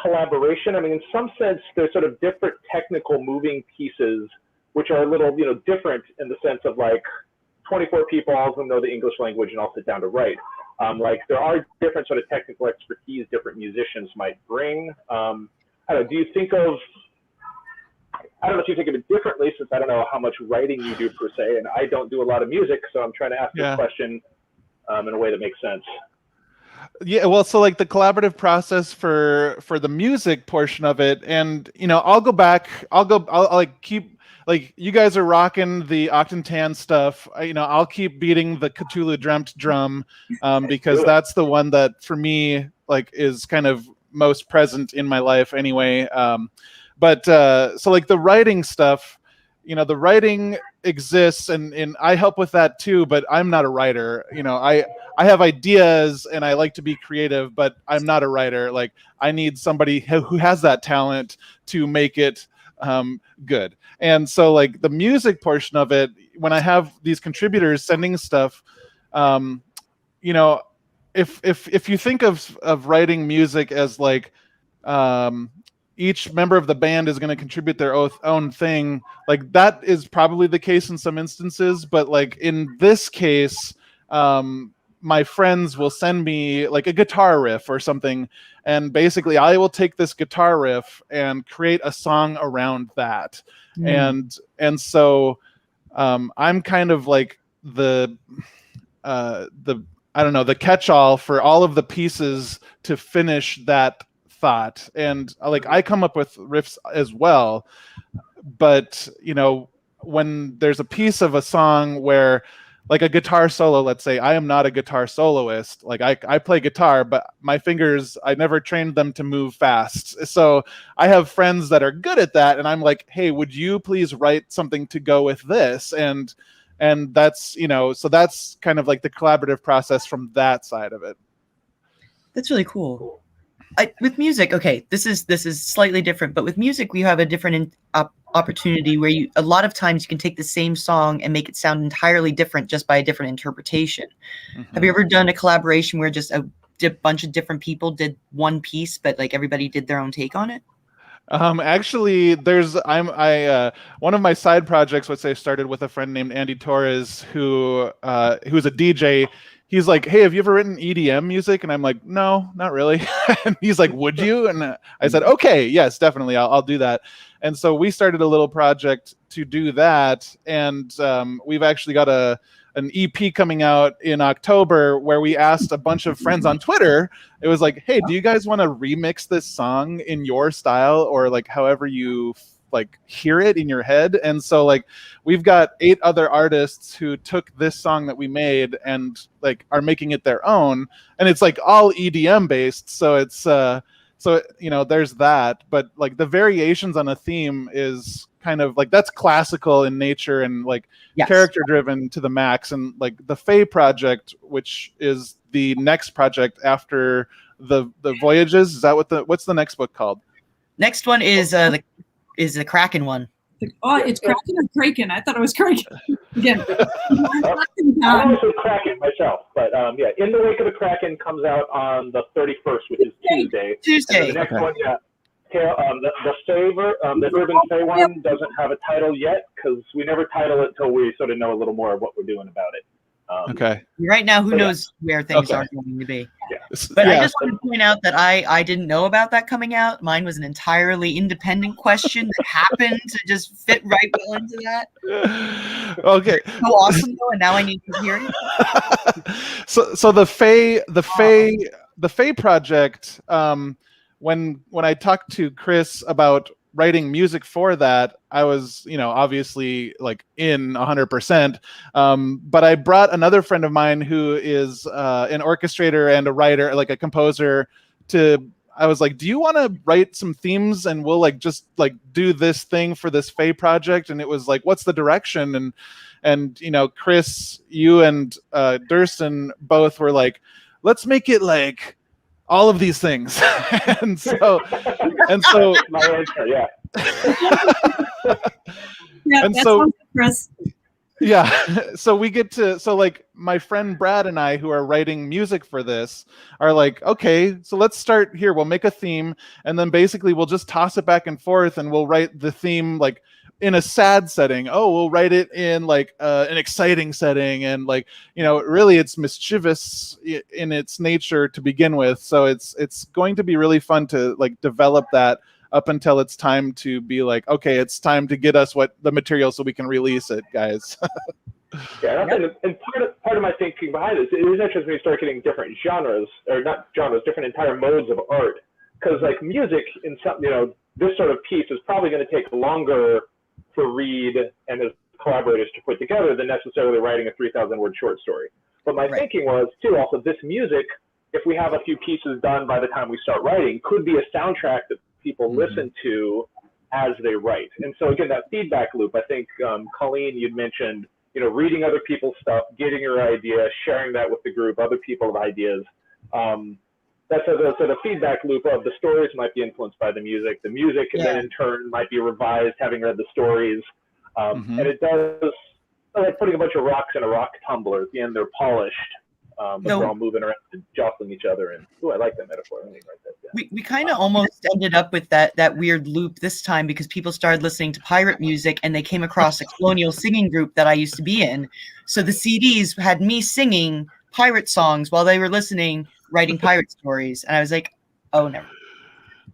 collaboration? I mean, in some sense, there's sort of different technical moving pieces, which are a little, different in the sense of, like, 24 people, all of them know the English language and all sit down to write. Like there are different sort of technical expertise different musicians might bring. I don't know, do you think of, I don't know if you think of it differently, since I don't know how much writing you do per se, and I don't do a lot of music, so I'm trying to ask this question in a way that makes sense. Yeah, well, so like the collaborative process for the music portion of it, and I'll go back, I'll like keep, like, you guys are rocking the Achten Tan stuff. I'll keep beating the Cthulhu Dreamt drum, because that's the one that for me like is kind of most present in my life anyway. But so like the writing stuff, the writing exists, and I help with that too, but I'm not a writer. I have ideas and I like to be creative, but I'm not a writer. Like, I need somebody who has that talent to make it good. And so like the music portion of it, when I have these contributors sending stuff, if you think of writing music as like, each member of the band is going to contribute their own thing, like that is probably the case in some instances, but like in this case, my friends will send me like a guitar riff or something, and basically I will take this guitar riff and create a song around that. And so I'm kind of like the I don't know, the catch-all for all of the pieces to finish that thought. And like I come up with riffs as well, but when there's a piece of a song where, like a guitar solo, let's say, I am not a guitar soloist. Like I play guitar, but my fingers, I never trained them to move fast. So I have friends that are good at that, and I'm like, hey, would you please write something to go with this? And that's, so that's kind of like the collaborative process from that side of it. That's really cool. With music, okay, this is slightly different, but with music, we have a different opportunity where a lot of times you can take the same song and make it sound entirely different just by a different interpretation. Mm-hmm. Have you ever done a collaboration where just a bunch of different people did one piece, but like everybody did their own take on it? Actually, one of my side projects, which I started with a friend named Andy Torres, who's a DJ. He's like, hey, have you ever written EDM music? And I'm like, no, not really. And he's like, would you? And I said, okay, yes, definitely, I'll do that. And so we started a little project to do that. And we've actually got an EP coming out in October where we asked a bunch of friends on Twitter. It was like, hey, do you guys want to remix this song in your style, or like however you like hear it in your head? And so like we've got 8 other artists who took this song that we made and like are making it their own, and it's like all EDM based. So it's there's that, but like the variations on a theme is kind of like, that's classical in nature and like character driven to the max. And like the Fae project, which is the next project after the Voyages, is that what's the next book called? Next one is the Kraken one. Oh, it's Kraken or Kraken? I thought it was Kraken. Again, I always say Kraken myself, but yeah, In the Wake of the Kraken comes out on the 31st, which is Tuesday. Tuesday. The next one, the Urban Fae one doesn't have a title yet because we never title it until we sort of know a little more of what we're doing about it. Okay. Right now, who knows where things are going to be? Yeah. But I just want to point out that I didn't know about that coming out. Mine was an entirely independent question that happened to just fit right well into that. Okay. So awesome though, and now I need to hear it. So the Fae project. When I talked to Chris about writing music for that, I was, obviously like in 100%. But I brought another friend of mine who is an orchestrator and a writer, like a composer, I was like, do you want to write some themes and we'll like just like do this thing for this Fae project? And it was like, what's the direction? And Chris, you and Durston both were like, let's make it like all of these things. and so my answer, yeah. Yeah, and that's so Chris. Yeah. So we get to, so like my friend Brad and I, who are writing music for this, are like, okay, so let's start here. We'll make a theme, and then basically we'll just toss it back and forth, and we'll write the theme like in a sad setting. Oh, we'll write it in like an exciting setting, and like, really it's mischievous in its nature to begin with. So it's going to be really fun to like develop that up until it's time to be like, okay, it's time to get us what the material so we can release it, guys. Yeah, and part of my thinking behind this, it is interesting when you start getting different genres, or not genres, different entire modes of art. Because like music, in some, this sort of piece is probably going to take longer for Reed and his collaborators to put together than necessarily writing a 3,000-word short story. But my thinking was too, also this music, if we have a few pieces done by the time we start writing, could be a soundtrack that people listen to as they write. And so again, that feedback loop, I think, Colleen, you'd mentioned, reading other people's stuff, getting your idea, sharing that with the group, other people have ideas. That's the feedback loop of the stories might be influenced by the music then in turn might be revised having read the stories. And it does, like putting a bunch of rocks in a rock tumbler. At the end, they're polished. They're all moving around and jostling each other. And I like that metaphor. Let me write that down. We kind of almost ended up with that weird loop this time because people started listening to pirate music and they came across a colonial singing group that I used to be in. So the CDs had me singing pirate songs while they were writing pirate stories. And I was like, oh, never.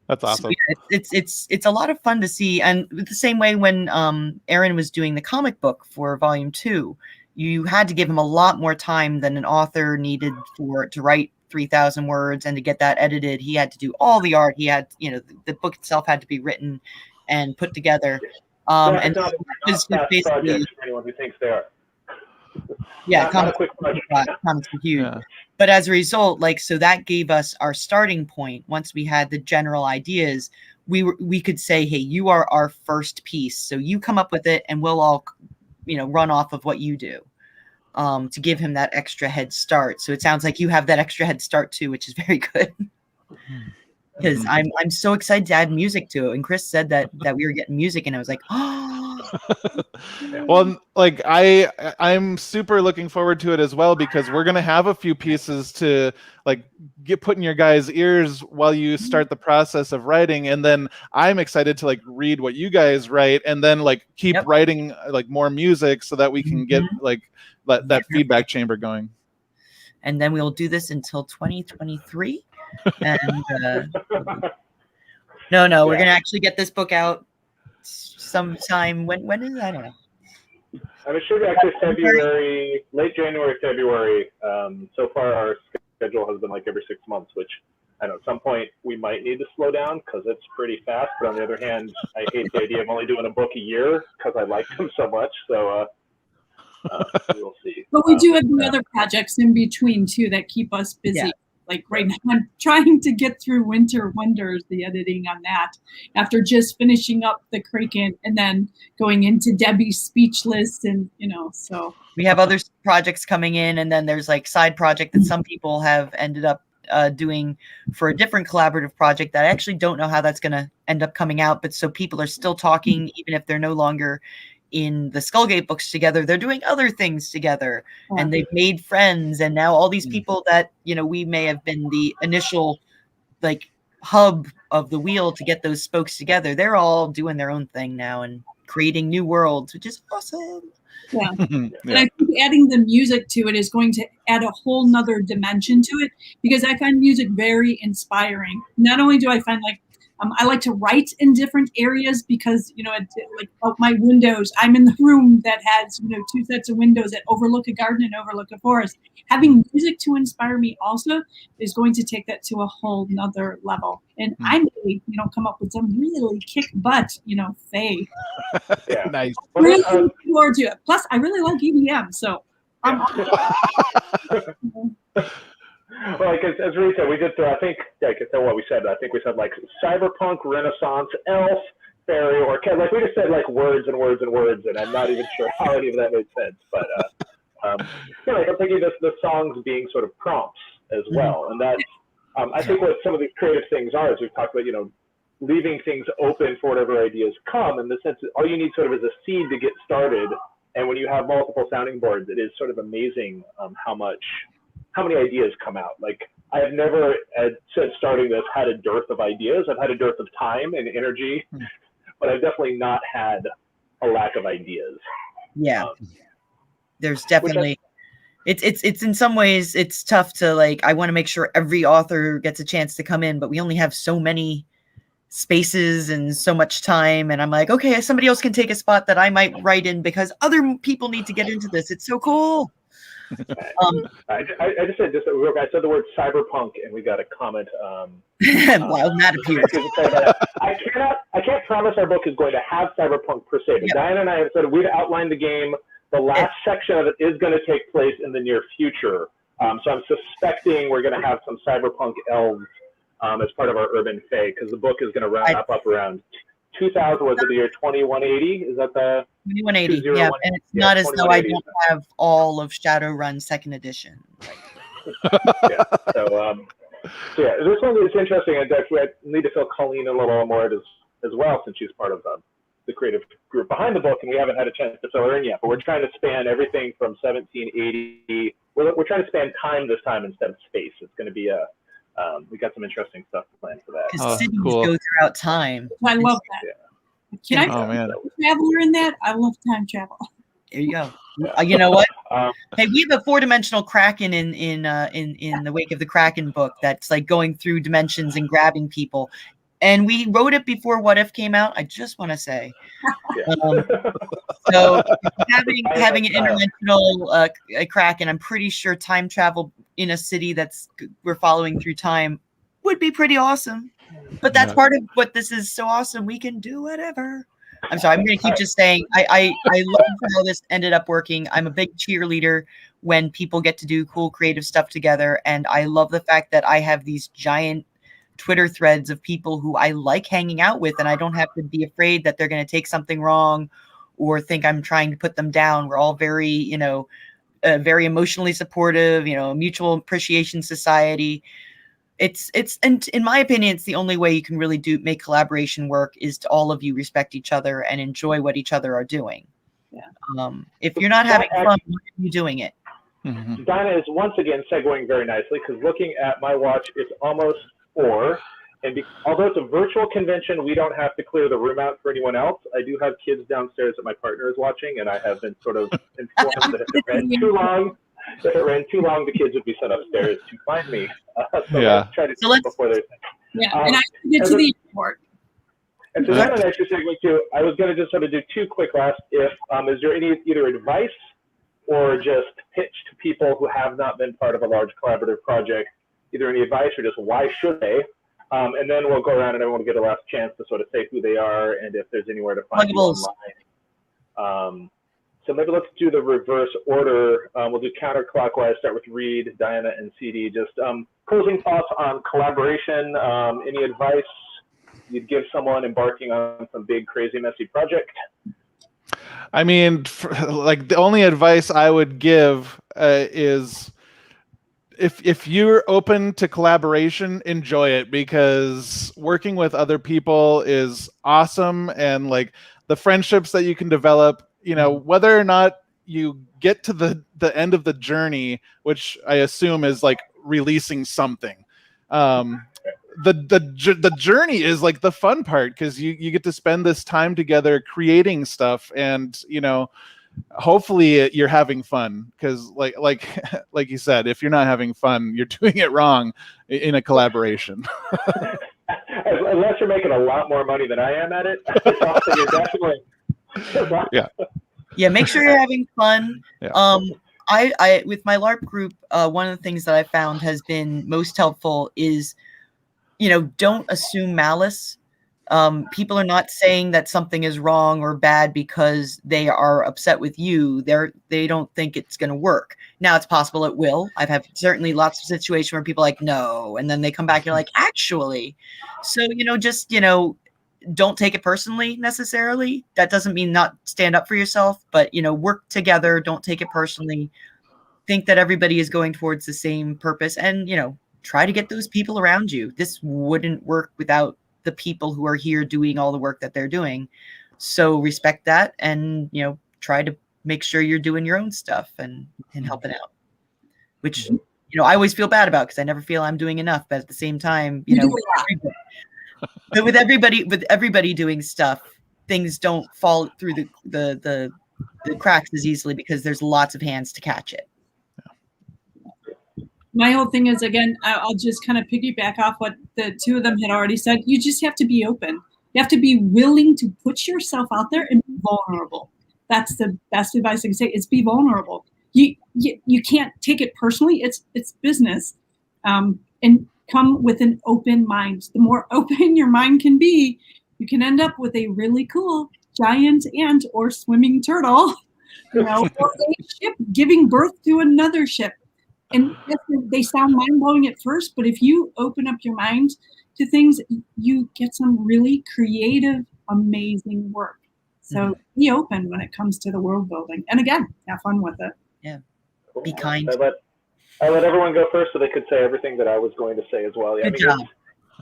That's awesome. So, yeah, it's a lot of fun to see. And the same way when Aaron was doing the comic book for Volume 2, you had to give him a lot more time than an author needed to write 3,000 words and to get that edited. He had to do all the art. He had, the book itself had to be written and put together. And not basically projects for anyone who thinks they are. Yeah, comics are huge. Yeah. But as a result, so that gave us our starting point. Once we had the general ideas, we could say, hey, you are our first piece. So you come up with it and we'll all, run off of what you do. To give him that extra head start. So it sounds like you have that extra head start too, which is very good. Because I'm so excited to add music to it. And Chris said that we were getting music, and I was like, oh. Well, like I'm super looking forward to it as well, because we're gonna have a few pieces to like get put in your guys' ears while you start the process of writing, and then I'm excited to like read what you guys write, and then like keep writing like more music so that we can get like that feedback chamber going. And then we'll do this until 2023. And no, we're gonna actually get this book out sometime. When is it? I don't know. It should be actually February, late January, February. So far, our schedule has been like every 6 months, which I know at some point we might need to slow down because it's pretty fast. But on the other hand, I hate the idea of only doing a book a year because I like them so much. So we'll see. But we do have the other projects in between too that keep us busy. Yeah. Like right now, I'm trying to get through Winter Wonders, the editing on that, after just finishing up the Kraken and then going into Debbie's Speechless, and so we have other projects coming in, and then there's like side project that some people have ended up doing for a different collaborative project that I actually don't know how that's going to end up coming out. But so people are still talking, even if they're no longer in the Skullgate books together, they're doing other things together, and they've made friends. And now all these people that, we may have been the initial like hub of the wheel to get those spokes together, they're all doing their own thing now and creating new worlds, which is awesome. Yeah. And I think adding the music to it is going to add a whole nother dimension to it, because I find music very inspiring. Not only do I find I like to write in different areas because, like out my windows, I'm in the room that has, 2 sets of windows that overlook a garden and overlook a forest. Having music to inspire me also is going to take that to a whole nother level. And I may, come up with some really kick butt, fae. Yeah. Nice. Really looking forward to it. Plus, I really like EBM, so I'm Well, like as Reed said, we did. I think what we said. I think we said like cyberpunk, Renaissance, elf, fairy, or like we just said like words and words and words, and I'm not even sure how any of that made sense. But like I'm thinking the songs being sort of prompts as well, and that's I think what some of these creative things are, as we've talked about, leaving things open for whatever ideas come. In the sense that all you need sort of is a seed to get started, and when you have multiple sounding boards, it is sort of amazing how many ideas come out. Like I have never, since starting this, had a dearth of ideas. I've had a dearth of time and energy, but I've definitely not had a lack of ideas. Yeah, there's definitely. It's in some ways it's tough to like. I want to make sure every author gets a chance to come in, but we only have so many spaces and so much time. And I'm like, okay, somebody else can take a spot that I might write in because other people need to get into this. It's so cool. I just said I said the word cyberpunk, and we got a comment. Well, that appears. I can't promise our book is going to have cyberpunk per se, but Diana and I have said we've outlined the game. The last section of it is going to take place in the near future. So I'm suspecting we're going to have some cyberpunk elves as part of our urban fae, because the book is going to wrap up around 2000. Was it the year 2180? Is that the 2180? Yeah, and it's not as though I don't have all of Shadowrun second edition. Yeah. So yeah, this one is interesting. And I need to fill Colleen a little more as well, since she's part of the creative group behind the book, and we haven't had a chance to fill her in yet. But we're trying to span everything from 1780. We're trying to span time this time instead of space. It's going to be we got some interesting stuff planned for that. Because cities go throughout time. I love that. Yeah. Can I be a traveler in that? I love time travel. There you go. You know what? Hey, we have a 4-dimensional Kraken in the Wake of the Kraken book that's like going through dimensions and grabbing people. And we wrote it before What If came out. I just want to say, so having an interdimensional Kraken, I'm pretty sure time travel in a city we're following through time would be pretty awesome. But that's part of what this is so awesome. We can do whatever. I'm sorry. I'm going to keep just saying. I love how this ended up working. I'm a big cheerleader when people get to do cool creative stuff together, and I love the fact that I have these giant Twitter threads of people who I like hanging out with, and I don't have to be afraid that they're going to take something wrong or think I'm trying to put them down. We're all very, very emotionally supportive, mutual appreciation society. And in my opinion, it's the only way you can really make collaboration work is to all of you respect each other and enjoy what each other are doing. Yeah. If you're not having fun, why are you doing it? Mm-hmm. Dinah is once again segueing very nicely, because looking at my watch, it's almost 4. And although it's a virtual convention, we don't have to clear the room out for anyone else. I do have kids downstairs that my partner is watching, and I have been sort of informed that if it ran too long, the kids would be sent upstairs to find me. Let's try to do it before there's. Yeah, and I get to the airport. And so that actually segue to, I was going to just sort of do 2 quick last. Is there any either advice or just pitch to people who have not been part of a large collaborative project? Either any advice or just why should they? And then we'll go around and everyone will get a last chance to sort of say who they are and if there's anywhere to find you online. So maybe let's do the reverse order. We'll do counterclockwise, start with Reed, Diana, and CD. Just closing thoughts on collaboration. Any advice you'd give someone embarking on some big, crazy, messy project? I mean, the only advice I would give is if you're open to collaboration, enjoy it, because working with other people is awesome, and like the friendships that you can develop, whether or not you get to the end of the journey, which I assume is like releasing something. The journey is like the fun part, because you get to spend this time together creating stuff, and hopefully you're having fun, because like you said, if you're not having fun, you're doing it wrong in a collaboration. Unless you're making a lot more money than I am at it, you're definitely make sure you're having fun. I with my LARP group, one of the things that I found has been most helpful is don't assume malice. People are not saying that something is wrong or bad because they are upset with you. They don't think it's going to work. Now, it's possible it will. I've had certainly lots of situations where people are like, no, and then they come back and you're like, actually. So, don't take it personally necessarily. That doesn't mean not stand up for yourself, but, work together. Don't take it personally. Think that everybody is going towards the same purpose, and, try to get those people around you. This wouldn't work without the people who are here doing all the work that they're doing. So respect that, and try to make sure you're doing your own stuff and helping out, which I always feel bad about, because I never feel I'm doing enough, but at the same time, but with everybody doing stuff, things don't fall through the cracks as easily because there's lots of hands to catch it. My whole thing is, again, I'll just kind of piggyback off what the two of them had already said. You just have to be open. You have to be willing to put yourself out there and be vulnerable. That's the best advice I can say, is be vulnerable. You can't take it personally. It's business. And come with an open mind. The more open your mind can be, you can end up with a really cool giant ant or swimming turtle, or a ship giving birth to another ship. And they sound mind-blowing at first, but if you open up your mind to things, you get some really creative, amazing work. So be open when it comes to the world building. And again, have fun with it. Yeah. Cool. Be kind. I let everyone go first so they could say everything that I was going to say as well. Yeah, Good job.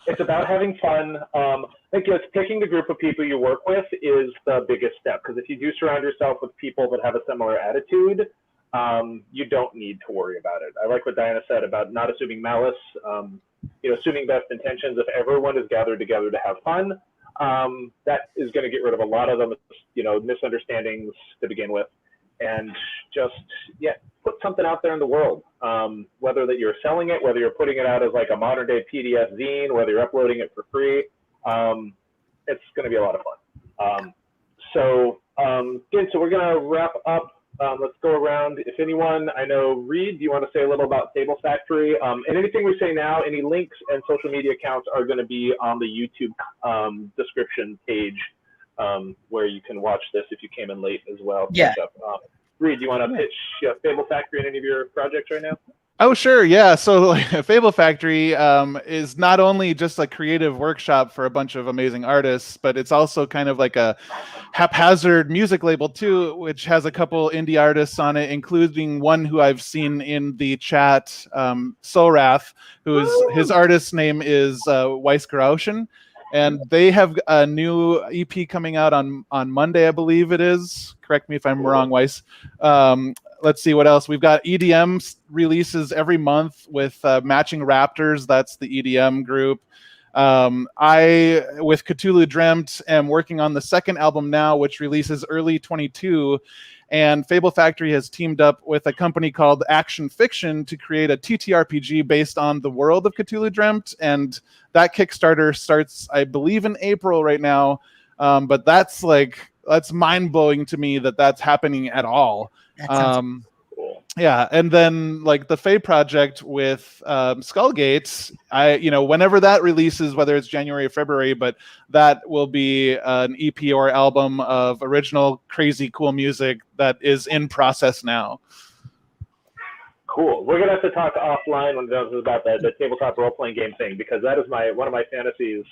It's about having fun. I think picking the group of people you work with is the biggest step, because if you do surround yourself with people that have a similar attitude, you don't need to worry about it. I like what Diana said about not assuming malice, assuming best intentions. If everyone is gathered together to have fun, that is going to get rid of a lot of them, misunderstandings to begin with, and just, put something out there in the world, whether that you're selling it, whether you're putting it out as like a modern day PDF zine, whether you're uploading it for free. It's going to be a lot of fun. So we're going to wrap up. Let's go around. If anyone, I know, Reed, do you want to say a little about Fable Factory? And anything we say now, any links and social media accounts are going to be on the YouTube description page, where you can watch this if you came in late as well. Yeah. Reed, do you want to pitch Fable Factory in any of your projects right now? Oh, sure. Yeah. So Fable Factory is not only just a creative workshop for a bunch of amazing artists, but it's also kind of like a haphazard music label too, which has a couple indie artists on it, including one who I've seen in the chat, Sorath, his artist's name is Weiss Grauschen. And they have a new EP coming out on Monday, I believe it is. Correct me if I'm wrong, Weiss. Let's see what else. We've got EDM releases every month with Matching Raptors. That's the EDM group. I, with Cthulhu Dreamt, am working on the second album now, which releases early 22. And Fable Factory has teamed up with a company called Action Fiction to create a TTRPG based on the world of Cthulhu Dreamt. And that Kickstarter starts, I believe, in April right now. But that's mind-blowing to me that that's happening at all. That sounds cool. Yeah, and then like the Fae project with Skullgate, whenever that releases, whether it's January or February, but that will be an EP or album of original, crazy, cool music that is in process now. Cool. We're gonna have to talk offline when it is about the tabletop role-playing game thing, because that is one of my fantasies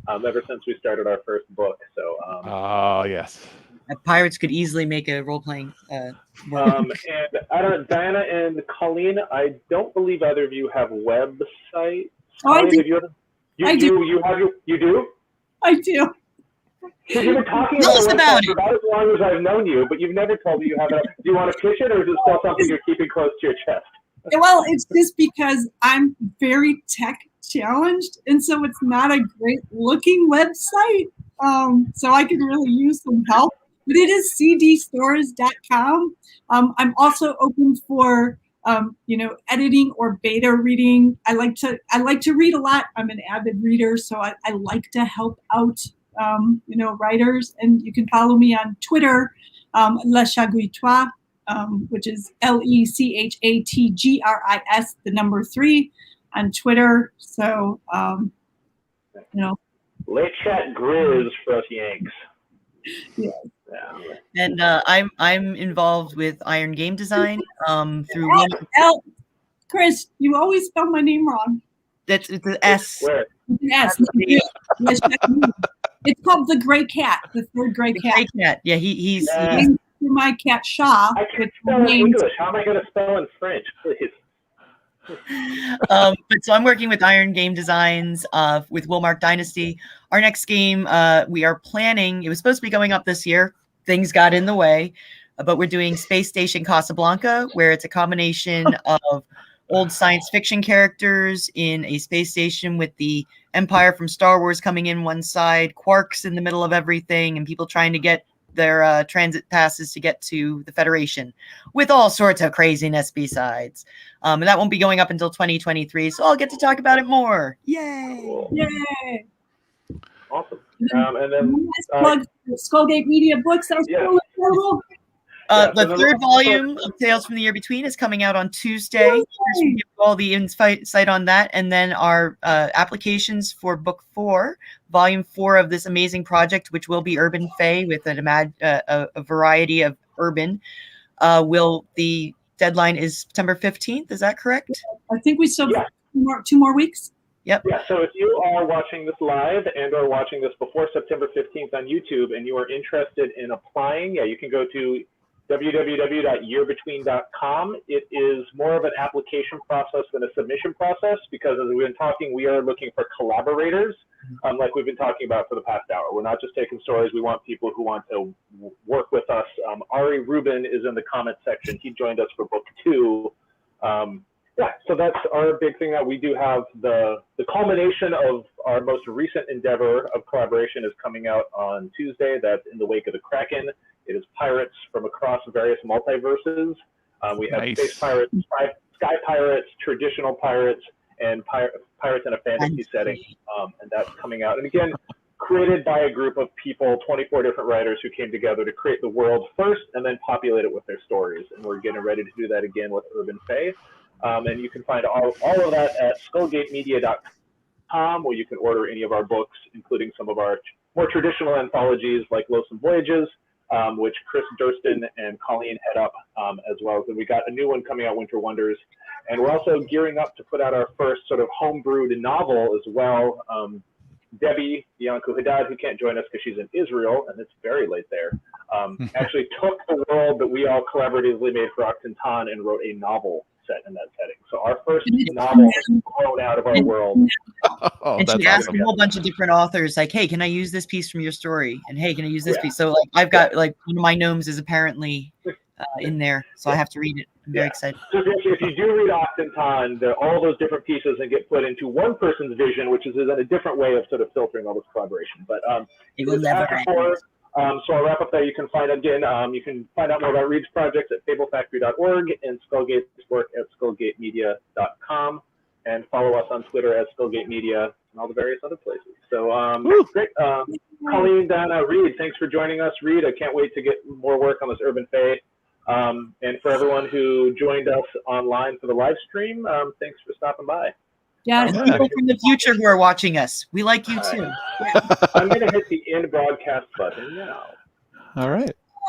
ever since we started our first book. So. Oh yes. Pirates could easily make a role-playing. And I don't know, Diana and Colleen, I don't believe either of you have websites. Oh, I do. You do? I do. Because you've been talking Tell us about it for about as long as I've known you, but you've never told me you have it. Do you want to pitch it, or is it still something you're keeping close to your chest? Well, it's just because I'm very tech challenged, and so it's not a great looking website. So I could really use some help. But it is cdstores.com. I'm also open for editing or beta reading. I like to read a lot. I'm an avid reader, so I like to help out writers. And you can follow me on Twitter, Le Chaguitois, which is LECHATGRIS, the number 3 on Twitter. So Late chat Grizz for us Yanks. Yeah. And I'm involved with Iron Game Design through Chris, you always spell my name wrong. That's the S. Where? Yes. It's called the Gray Cat, the third Gray Cat. Gray Cat. Yeah, he's named for my cat Shaw. I can spell in English. How am I going to spell in French, please? But so I'm working with Iron Game Designs with Wilmark Dynasty. Our next game we are planning, it was supposed to be going up this year. Things got in the way, but we're doing Space Station Casablanca, where it's a combination of old science fiction characters in a space station with the Empire from Star Wars coming in one side, Quarks in the middle of everything, and people trying to get their transit passes to get to the Federation, with all sorts of craziness besides. And that won't be going up until 2023, so I'll get to talk about it more. Yay! Cool. Yay! Awesome. And then plug Skullgate Media books that are still available. The third volume of Tales from the Year Between is coming out on Tuesday. Chris will give you all the insight on that. And then our applications for book 4, volume 4 of this amazing project, which will be Urban Fae with a variety of urban. The deadline is September 15th. Is that correct? I think we still have 2 more weeks. Yep. Yeah, so if you are watching this live and or watching this before September 15th on YouTube and you are interested in applying, you can go to www.yearbetween.com. It is more of an application process than a submission process because, as we've been talking, we are looking for collaborators, like we've been talking about for the past hour. We're not just taking stories. We want people who want to work with us. Ari Rubin is in the comment section. He joined us for book 2. So that's our big thing. That we do have the culmination of our most recent endeavor of collaboration is coming out on Tuesday. That's In the Wake of the Kraken. It is pirates from across various multiverses. We have space pirates, sky pirates, traditional pirates, and pirates in a fantasy setting. And that's coming out. And again, created by a group of people, 24 different writers who came together to create the world first and then populate it with their stories. And we're getting ready to do that again with Urban Fae. And you can find all of that at skullgatemedia.com, where you can order any of our books, including some of our more traditional anthologies like Loathsome Voyages, which Chris Durston and Colleen head up, as well. And we got a new one coming out, Winter Wonders. And we're also gearing up to put out our first sort of homebrewed novel as well. Debbie Bianco Haddad, who can't join us because she's in Israel, and it's very late there, actually took the world that we all collaboratively made for Achten Tan and wrote a novel set in that setting. So our first novel is grown out of our world. And she asked a whole bunch of different authors, like, hey, can I use this piece from your story? And hey, can I use this piece? So like, I've got like one of my gnomes is apparently in there, so I have to read it. I'm very excited. So if you do read Achten Tan, all those different pieces and get put into one person's vision, which is a different way of sort of filtering all this collaboration. But it will never end. So I'll wrap up there. You can find you can find out more about Reed's projects at fablefactory.org and Skullgate's work at skullgatemedia.com, and follow us on Twitter at Skullgate Media and all the various other places. So great. Colleen, Dana, Reed, thanks for joining us. Reed, I can't wait to get more work on this Urban Fae. And for everyone who joined us online for the live stream, thanks for stopping by. Yes. People from the future who are watching us, we like you too. I'm going to hit the end broadcast button now. All right.